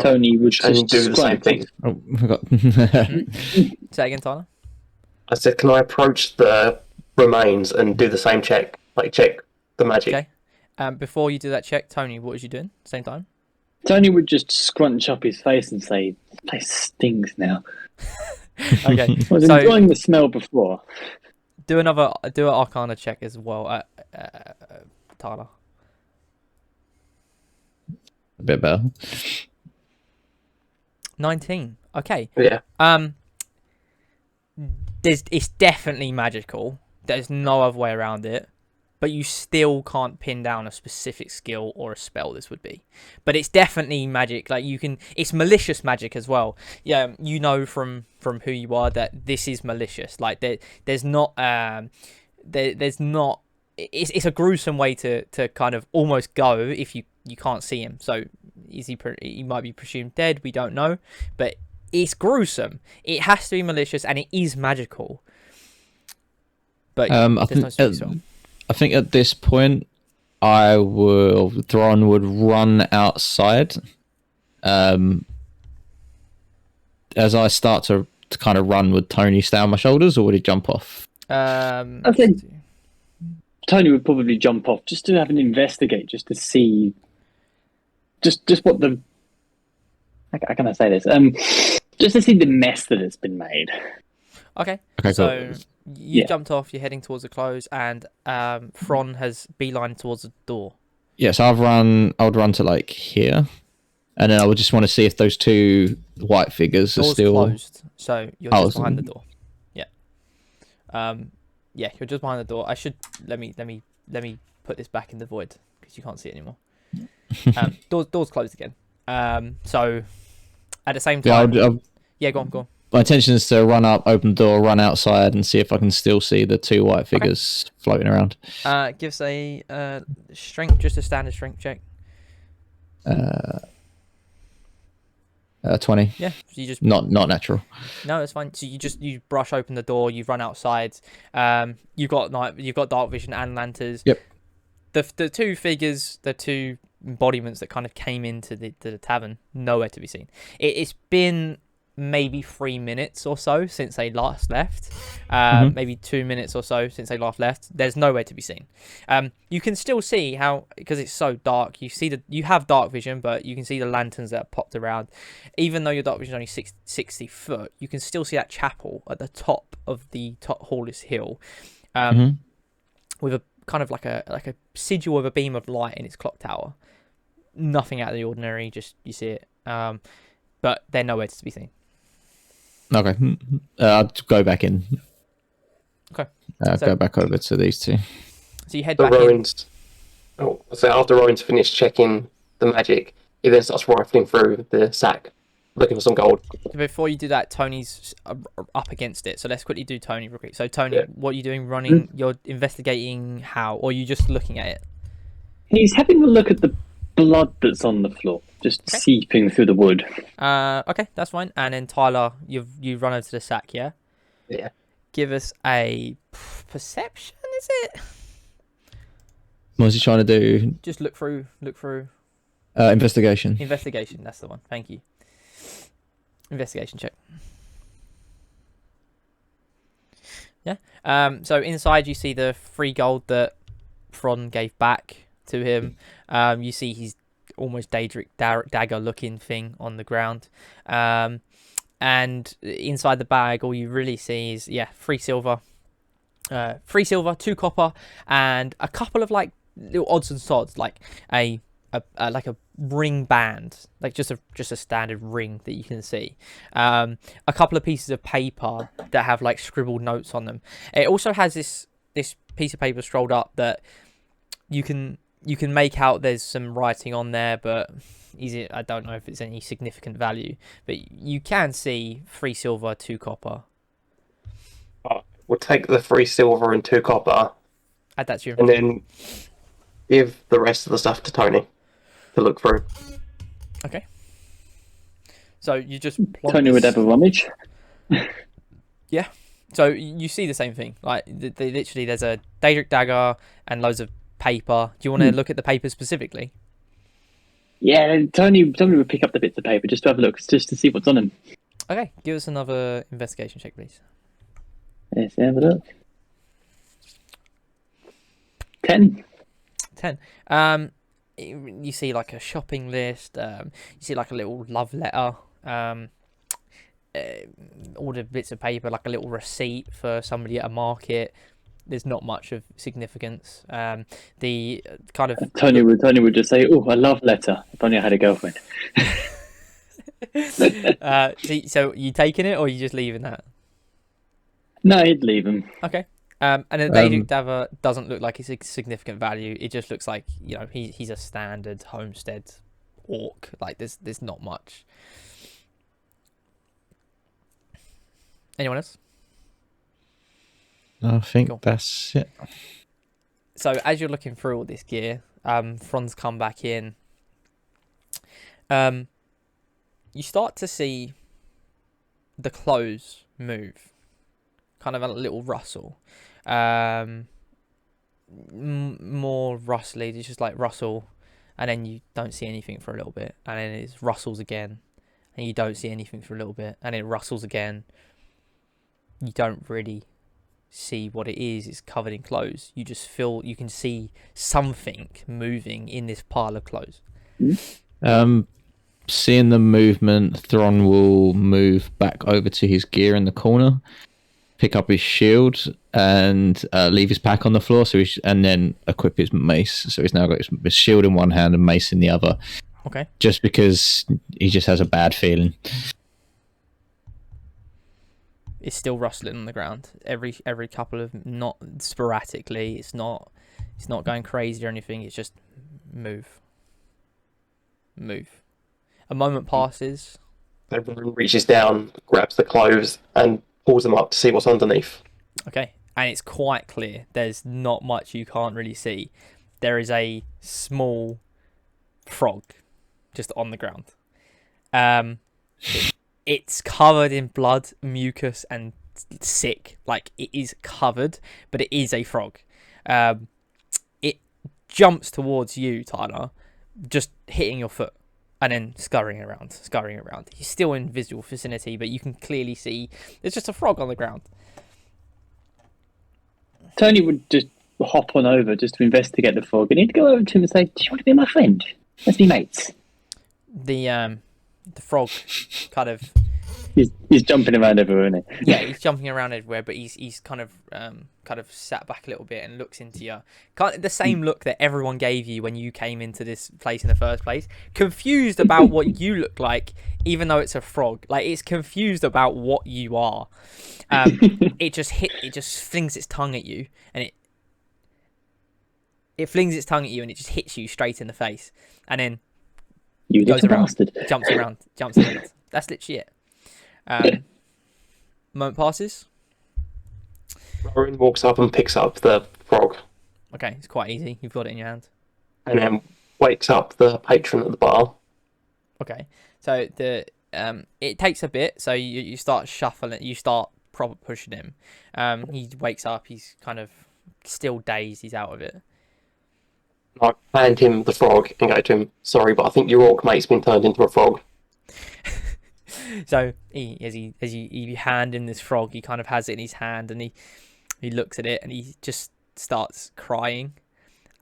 Tony would just do the same thing. Oh, I forgot. Say again, Tyler. I said, can I approach the remains and do the same check? Like, check the magic. Okay. Before you do that check, Tony, what was you doing? Same time. Tony would just scrunch up his face and say, "This place stinks now." Okay. I was So enjoying the smell before. do an Arcana check as well, Tyler. A bit better. 19. Okay. Yeah. It's definitely magical. There's no other way around it. But you still can't pin down a specific skill or a spell this would be. But it's definitely magic. Like it's malicious magic as well. Yeah, you know from who you are that this is malicious. Like there's not there's not. It's a gruesome way to kind of almost go if you can't see him. So he might be presumed dead. We don't know, but it's gruesome. It has to be malicious and it is magical. But I think at this point, Thron would run outside. As I start to kind of run, would Tony stay on my shoulders or would he jump off? I think Tony would probably jump off just to have an investigate, just to see, just what the. How can I say this? Just to see the mess that has been made. Okay. So. Cool. You jumped off, you're heading towards the close, and Thron has beelined towards the door. Yeah, so I would run to like here, and then I would just want to see if those two white figures are still closed. So you're just behind the door. Yeah. Yeah, you're just behind the door. I should let me put this back in the void because you can't see it anymore. Door's closed again. So at the same time, go on. My intention is to run up, open the door, run outside, and see if I can still see the two white figures floating around. Give us a strength, just a standard strength check. 20. Yeah, so you just not natural. No, it's fine. So you brush open the door, you run outside. You've got dark vision and lanterns. Yep. The two figures, the two embodiments that kind of came into the tavern, nowhere to be seen. It's been maybe 3 minutes or so since they last left, maybe 2 minutes or so since they last left. There's nowhere to be seen. You can still see how, because it's so dark, you have dark vision, but you can see the lanterns that are popped around. Even though your dark vision is only 60 foot, you can still see that chapel at the top of the Hall's Hill, with a kind of like a sigil of a beam of light in its clock tower. Nothing out of the ordinary, just you see it, but they're nowhere to be seen. Okay, I'll go back in. Okay, go back over to these two. So you head back in. So after Rowan's finished checking the magic, he then starts rifling through the sack, looking for some gold. Before you do that, Tony's up against it. So let's quickly do Tony real quick. So Tony, what are you doing? Running? You're investigating how, or are you just looking at it? He's having a look at the blood that's on the floor, just seeping through the wood. Okay, that's fine. And then Tyler, you run over to the sack, yeah? Yeah. Give us a perception, is it? What's he trying to do? Just look through. Investigation. Investigation, that's the one. Thank you. Investigation check. Yeah. So inside you see the 3 gold that Thron gave back to him. You see his almost Daedric dagger looking thing on the ground. And inside the bag, all you really see is 3 silver, 2 copper, and a couple of like little odds and sods, like a ring band, like just a standard ring that you can see. A couple of pieces of paper that have like scribbled notes on them. It also has this piece of paper scrolled up that you can make out there's some writing on there, but I don't know if it's any significant value. But you can see 3 silver, 2 copper. We'll take the 3 silver and 2 copper. Add that to your... And then give the rest of the stuff to Tony to look through. Okay. So you just... Tony would have a rummage. Yeah. So you see the same thing. Like, literally, there's a Daedric dagger and loads of paper. Do you want to look at the paper specifically? Yeah, Tony would pick up the bits of paper just to have a look, just to see what's on them. Okay, give us another investigation check, please. Let's have a look. 10. You see like a shopping list. You see like a little love letter. All the bits of paper, like a little receipt for somebody at a market. There's not much of significance. The kind of Tony would just say, "Oh, a love letter. If only I had a girlfriend." So you taking it or you just leaving that? No, he'd leave him. Okay. And the Daedric Dagger doesn't look like it's a significant value. It just looks like, you know, he's a standard homestead orc. Like there's not much. Anyone else? I think Cool. that's it. So as you're looking through all this gear, Franz come back in. You start to see the clothes move, kind of a little rustle. More rustly, it's just like rustle, and then you don't see anything for a little bit, and then it rustles again, and you don't see anything for a little bit, and it rustles again. You don't really see what it is. It's covered in clothes. You just feel you can see something moving in this pile of clothes. Seeing the movement, Thron will move back over to his gear in the corner, pick up his shield, and leave his pack on the floor. And then equip his mace. So he's now got his shield in one hand and mace in the other. Okay. Just because he just has a bad feeling. It's still rustling on the ground. Every couple of, not sporadically. It's not going crazy or anything. It's just move. A moment passes. Everyone reaches down, grabs the clothes, and pulls them up to see what's underneath. Okay, and it's quite clear. There's not much you can't really see. There is a small frog just on the ground. It's covered in blood, mucus, and sick. Like, it is covered, but it is a frog. It jumps towards you, Tyler, just hitting your foot, and then scurrying around. He's still in visual vicinity, but you can clearly see there's just a frog on the ground. Tony would just hop on over just to investigate the frog, and he'd go over to him and say, "Do you want to be my friend? Let's be mates." The frog kind of... He's jumping around everywhere, isn't he? Yeah, he's jumping around everywhere, but he's kind of sat back a little bit and looks into you. Kind of the same look that everyone gave you when you came into this place in the first place. Confused about what you look like, even though it's a frog. Like, it's confused about what you are. It just flings its tongue at you, and it flings its tongue at you, and it just hits you straight in the face, and then You goes little around, bastard. jumps around. That's literally it. Moment passes. Rowan walks up and picks up the frog, Okay, it's quite easy. You've got it in your hand. and then wakes up the patron at the bar. Okay, so it takes a bit. So you start shuffling. You start proper pushing him. He wakes up. He's kind of still dazed. He's out of it. I hand him the frog and go to him, "Sorry, but I think your orc mate's been turned into a frog." So as you hand him this frog, he kind of has it in his hand, and he looks at it, and he just starts crying,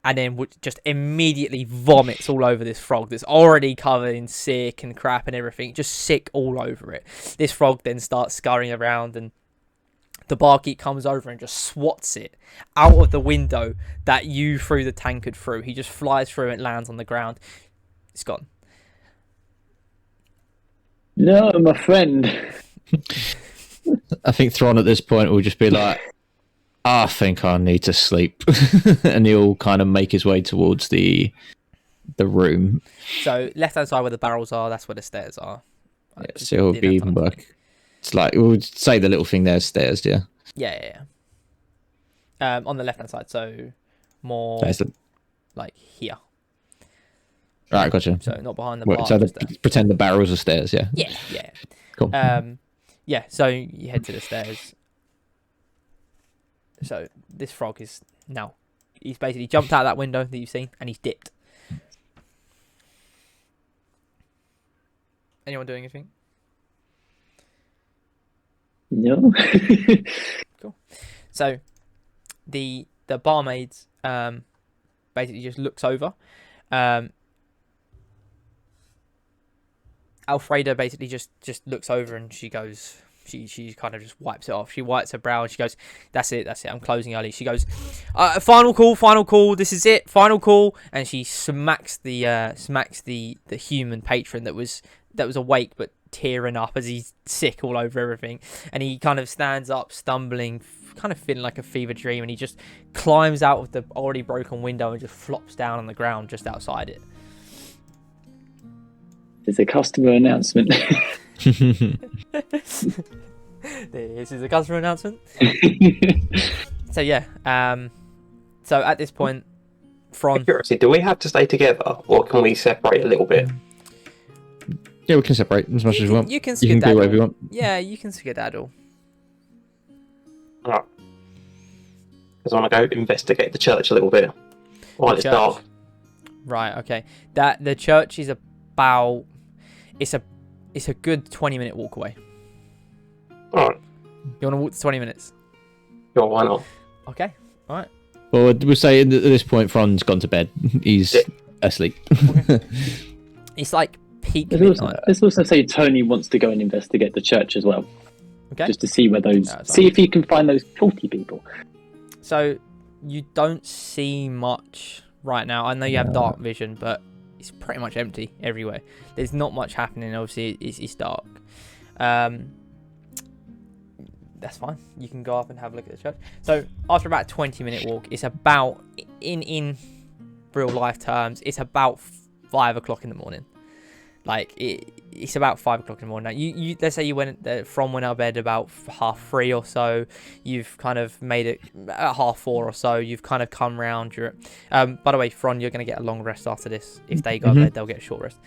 and then just immediately vomits all over this frog that's already covered in sick and crap and everything, just sick all over it. This frog then starts scurrying around, and the barkeep comes over and just swats it out of the window that you threw the tankard through. He just flies through and lands on the ground. It's gone. No, my friend. I think Thron at this point will just be like, I think I need to sleep. And he'll kind of make his way towards the room. So left hand side where the barrels are, that's where the stairs are. Yeah, so he'll be like, it's like, we'll say the little thing there's stairs, yeah. Yeah. On the left hand side, so more like here. Right, gotcha. So not behind the bar. So just there. pretend the barrels are stairs, yeah. Yeah. Cool. Yeah. So you head to the stairs. So this frog is now. He's basically jumped out that window that you've seen, and he's dipped. Anyone doing anything? No. Cool. So the barmaid basically just looks over. Alfreda basically just looks over, and she goes, she kind of just wipes it off. She wipes her brow and she goes, that's it, I'm closing early. She goes, final call, this is it, final call. And she smacks the human patron that was that was awake but tearing up as he's sick all over everything, and he kind of stands up, stumbling, kind of feeling like a fever dream, and he just climbs out of the already broken window and just flops down on the ground just outside it. There's a customer announcement. This is a customer announcement. So yeah, so at this point, Fron. Curiosity, do we have to stay together, or can we separate a little bit? Yeah, we can separate as much as we want. You can do whatever you want. Yeah, you can skedaddle. Alright. Because I want to go investigate the church a little bit while it's dark. Right. Okay. That the church is about. It's a good 20-minute walk away. Alright. You want to walk the 20 minutes? Sure, why not? Okay. All right. Well, we'll say at this point, Fron's gone to bed. He's asleep. It's like peak midnight. Let's also say Tony wants to go and investigate the church as well. Okay. Just to see where see if he can find those culty people. So you don't see much right now. I know you have dark vision, but it's pretty much empty everywhere. There's not much happening. Obviously, it's dark. That's fine. You can go up and have a look at the church. So after about a 20-minute walk, it's about in real life terms, it's about 5 o'clock in the morning. Like it's about 5 o'clock in the morning. Now, you let's say you went out of bed about 3:30 or so. You've kind of made it at 4:30 or so. You've kind of come round. By the way, Fron, you're going to get a long rest after this. If they go to bed, they'll get a short rest.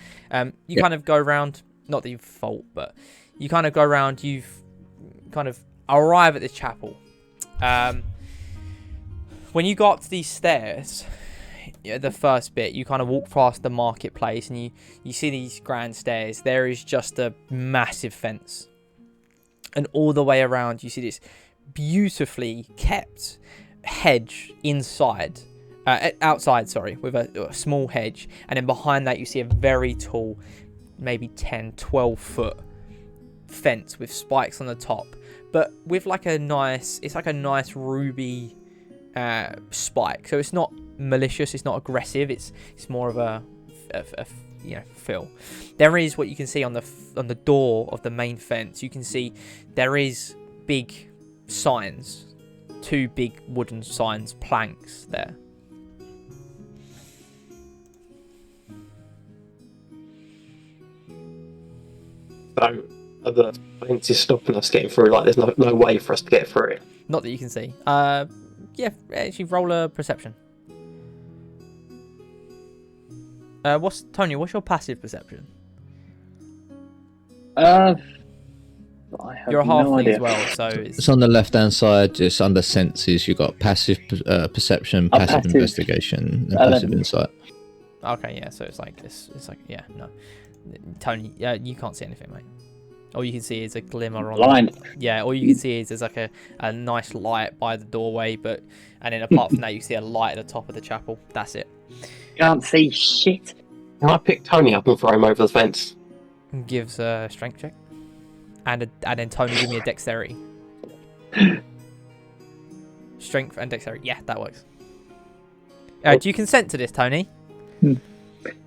You kind of go around. Not that you've fault, but you kind of go around. You've kind of arrive at this chapel. When you go up to these stairs, the first bit, you kind of walk past the marketplace and you see these grand stairs. There is just a massive fence, and all the way around you see this beautifully kept hedge outside, with a small hedge, and then behind that you see a very tall, maybe 10-12 foot fence with spikes on the top, but with like a nice ruby spike. So it's not malicious, it's not aggressive, it's more of a feel. There is what you can see on the door of the main fence. You can see there is big signs, 2 big wooden signs, planks there. So are the fence is stopping us getting through? Like there's no way for us to get through it? Not that you can see. Yeah, actually roll a perception. What's your passive perception? I have You're a no halfling idea. as well, so It's on the left-hand side, just under senses. You've got passive perception, passive investigation, and passive insight. Okay, yeah, so it's like yeah, no. Tony, you can't see anything, mate. All you can see is a glimmer on Blind. Yeah, all you can see is there's like a nice light by the doorway, and then apart from that you see a light at the top of the chapel. That's it. Can't see shit. Can I pick Tony up and throw him over the fence? Gives a strength check. And then Tony, give me a dexterity. Strength and dexterity. Yeah, that works. Do you consent to this, Tony?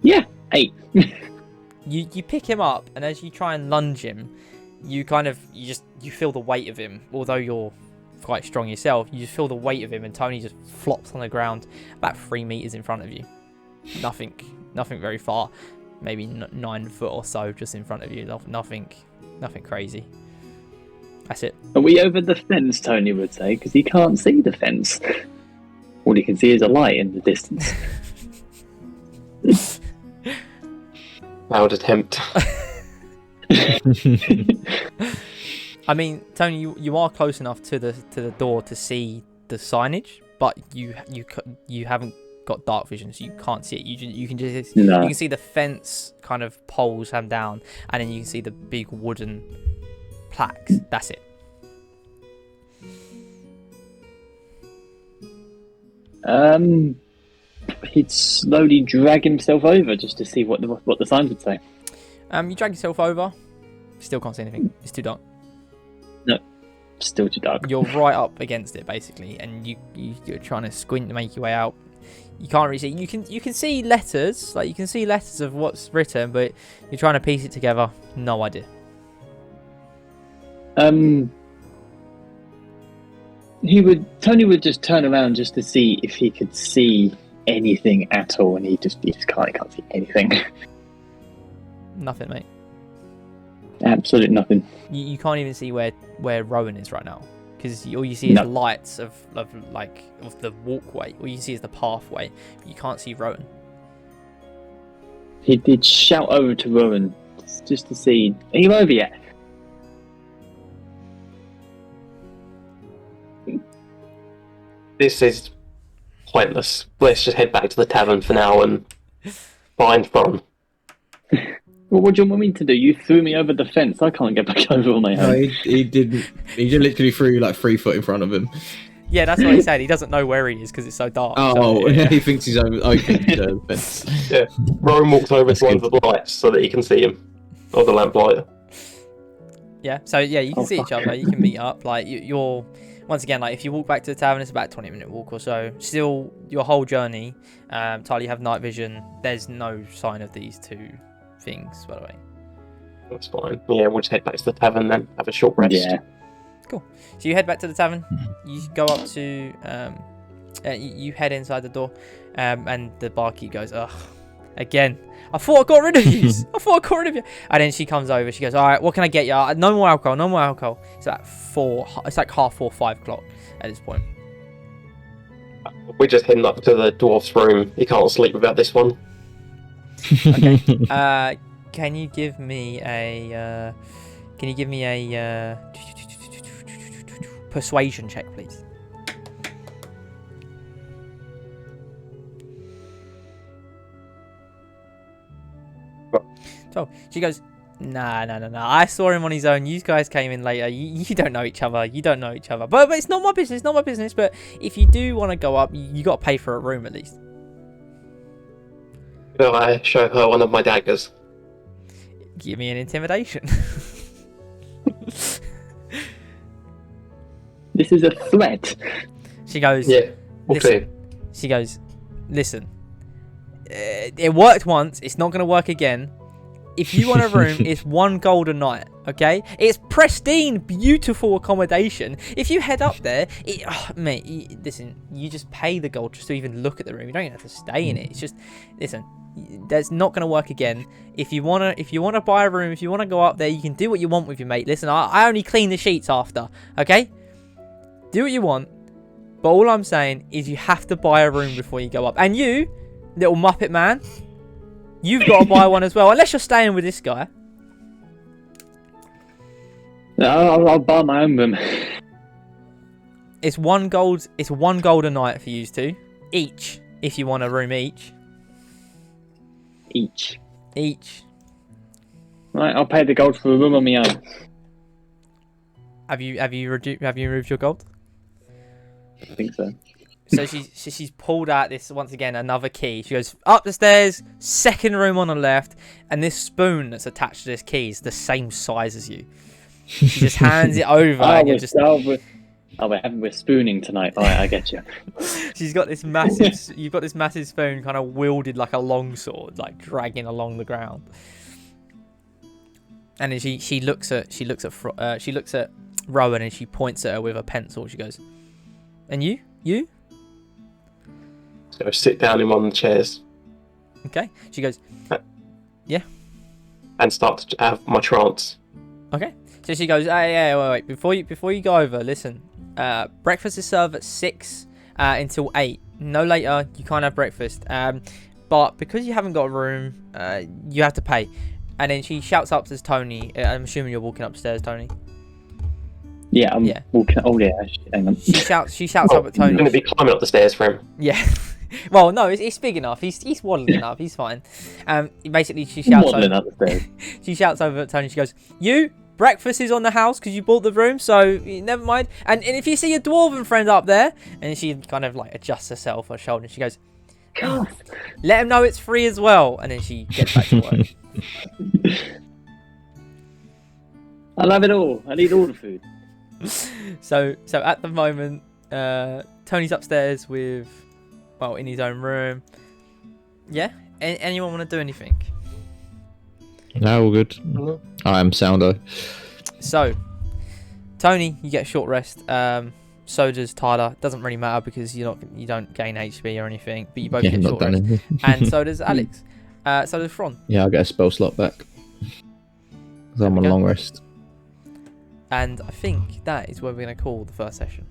Yeah, 8. You pick him up, and as you try and lunge him, you feel the weight of him. Although you're quite strong yourself, you just feel the weight of him, and Tony just flops on the ground about 3 meters in front of you. Nothing very far, maybe 9 foot or so just in front of you. Nothing crazy. That's it. Are we over the fence, Tony would say, because he can't see the fence. All he can see is a light in the distance. I would attempt. I mean, Tony, you are close enough to the door to see the signage, but you haven't got dark vision, so you can't see it. You can just you can see the fence kind of poles come down, and then you can see the big wooden plaques. That's it. He'd slowly drag himself over just to see what the signs would say. You drag yourself over. Still can't see anything. It's too dark. No, still too dark. You're right up against it basically, and you're trying to squint to make your way out. You can't really see. You can see letters, like you can see letters of what's written, but you're trying to piece it together. No idea. Tony would just turn around just to see if he could see anything at all, and he just can't see anything. Nothing, mate. Absolutely nothing. You can't even see where Rowan is right now, because all you see is lights of the walkway. All you see is the pathway. But you can't see Rowan. He'd shout over to Rowan just to see, are you over yet? This is pointless. Let's just head back to the tavern for now and find Thorn. Well, what do you want me to do? You threw me over the fence. I can't get back over on my own. No, he didn't. He just literally threw like 3 foot in front of him. Yeah, that's what he said. He doesn't know where he is because it's so dark. Oh, so, yeah. He thinks he's open the fence. Yeah, Rowan walks over to one of the lights so that he can see him, or the lamplighter. Yeah, so yeah, you can see each other. You can meet up. Like you're once again, like if you walk back to the tavern, it's about a 20-minute walk or so. Still, your whole journey. Tyler, you have night vision. There's no sign of these two things, by the way. That's fine. Yeah, we'll just head back to the tavern then. Have a short rest. Yeah. Cool. So you head back to the tavern. You go up to you head inside the door, and the barkeep goes, "Ugh, again. I thought I got rid of you. I thought I got rid of you." And then she comes over. She goes, "All right, what can I get you? No more alcohol. No more alcohol." It's like 4. It's like 4:30, 5 o'clock at this point. We're just heading up to the dwarf's room. He can't sleep without this one. Okay. Can you give me a persuasion check, please? So she goes, nah. I saw him on his own. You guys came in later. You don't know each other. You don't know each other. But it's not my business. Not my business. But if you do want to go up, you got to pay for a room at least. Will I show her one of my daggers? Give me an intimidation. This is a threat. She goes, Yeah, listen. She goes, listen. It worked once. It's not going to work again. If you want a room, it's 1 gold a night, okay? It's pristine, beautiful accommodation. If you head up there, mate, listen, you just pay the gold just to even look at the room. You don't even have to stay in it. It's just, listen, that's not going to work again. If you wanna buy a room, if you wanna go up there, you can do what you want with your mate. Listen, I only clean the sheets after, okay? Do what you want, but all I'm saying is you have to buy a room before you go up. And you, little Muppet man, you've got to buy one as well, unless you're staying with this guy. I'll buy my own room. It's 1 gold. It's 1 gold a night for you two each. If you want a room each. Each. Right, I'll pay the gold for a room on my own. Have you removed your gold? I think so. So she's pulled out this, once again, another key. She goes up the stairs, 2nd room on the left, and this spoon that's attached to this key is the same size as you. She just hands it over, and you're just. We're spooning tonight. All right, I get you. She's got this massive. You've got this massive spoon, kind of wielded like a longsword, like dragging along the ground. And then she looks at Rowan, and she points at her with a pencil. She goes, "And you?" So sit down in one of the chairs. Okay. She goes, "Yeah." And start to have my trance. Okay. So she goes, wait. Before you go over, listen. Breakfast is served at 6 until 8. No later. You can't have breakfast. But because you haven't got a room, you have to pay. And then she shouts up to Tony. I'm assuming you're walking upstairs, Tony. Yeah, I'm walking. Oh yeah, hang on. She shouts up at Tony. I'm going to be climbing up the stairs for him. Yeah. Well, no, it's big enough. He's waddling up. He's fine. Basically, she shouts over. Up the stairs. She shouts over at Tony. She goes, "You, breakfast is on the house because you bought the room, so never mind. And if you see your dwarven friend up there," and she kind of like adjusts herself her shoulder. She goes, God. "Let him know it's free as well." And then she gets back to work. I'll have it all. I need all the food. So at the moment, Tony's upstairs with. well, in his own room. Yeah. Anyone want to do anything? No, all good. No. I am soundo. So, Tony, you get a short rest. So does Tyler. Doesn't really matter because you don't gain HP or anything, but you both get a not short done rest. anything. And so does Alex. So does Fron. Yeah, I'll get a spell slot back. 'Cause I'm we on go. long rest. And I think that is where we're going to call the first session.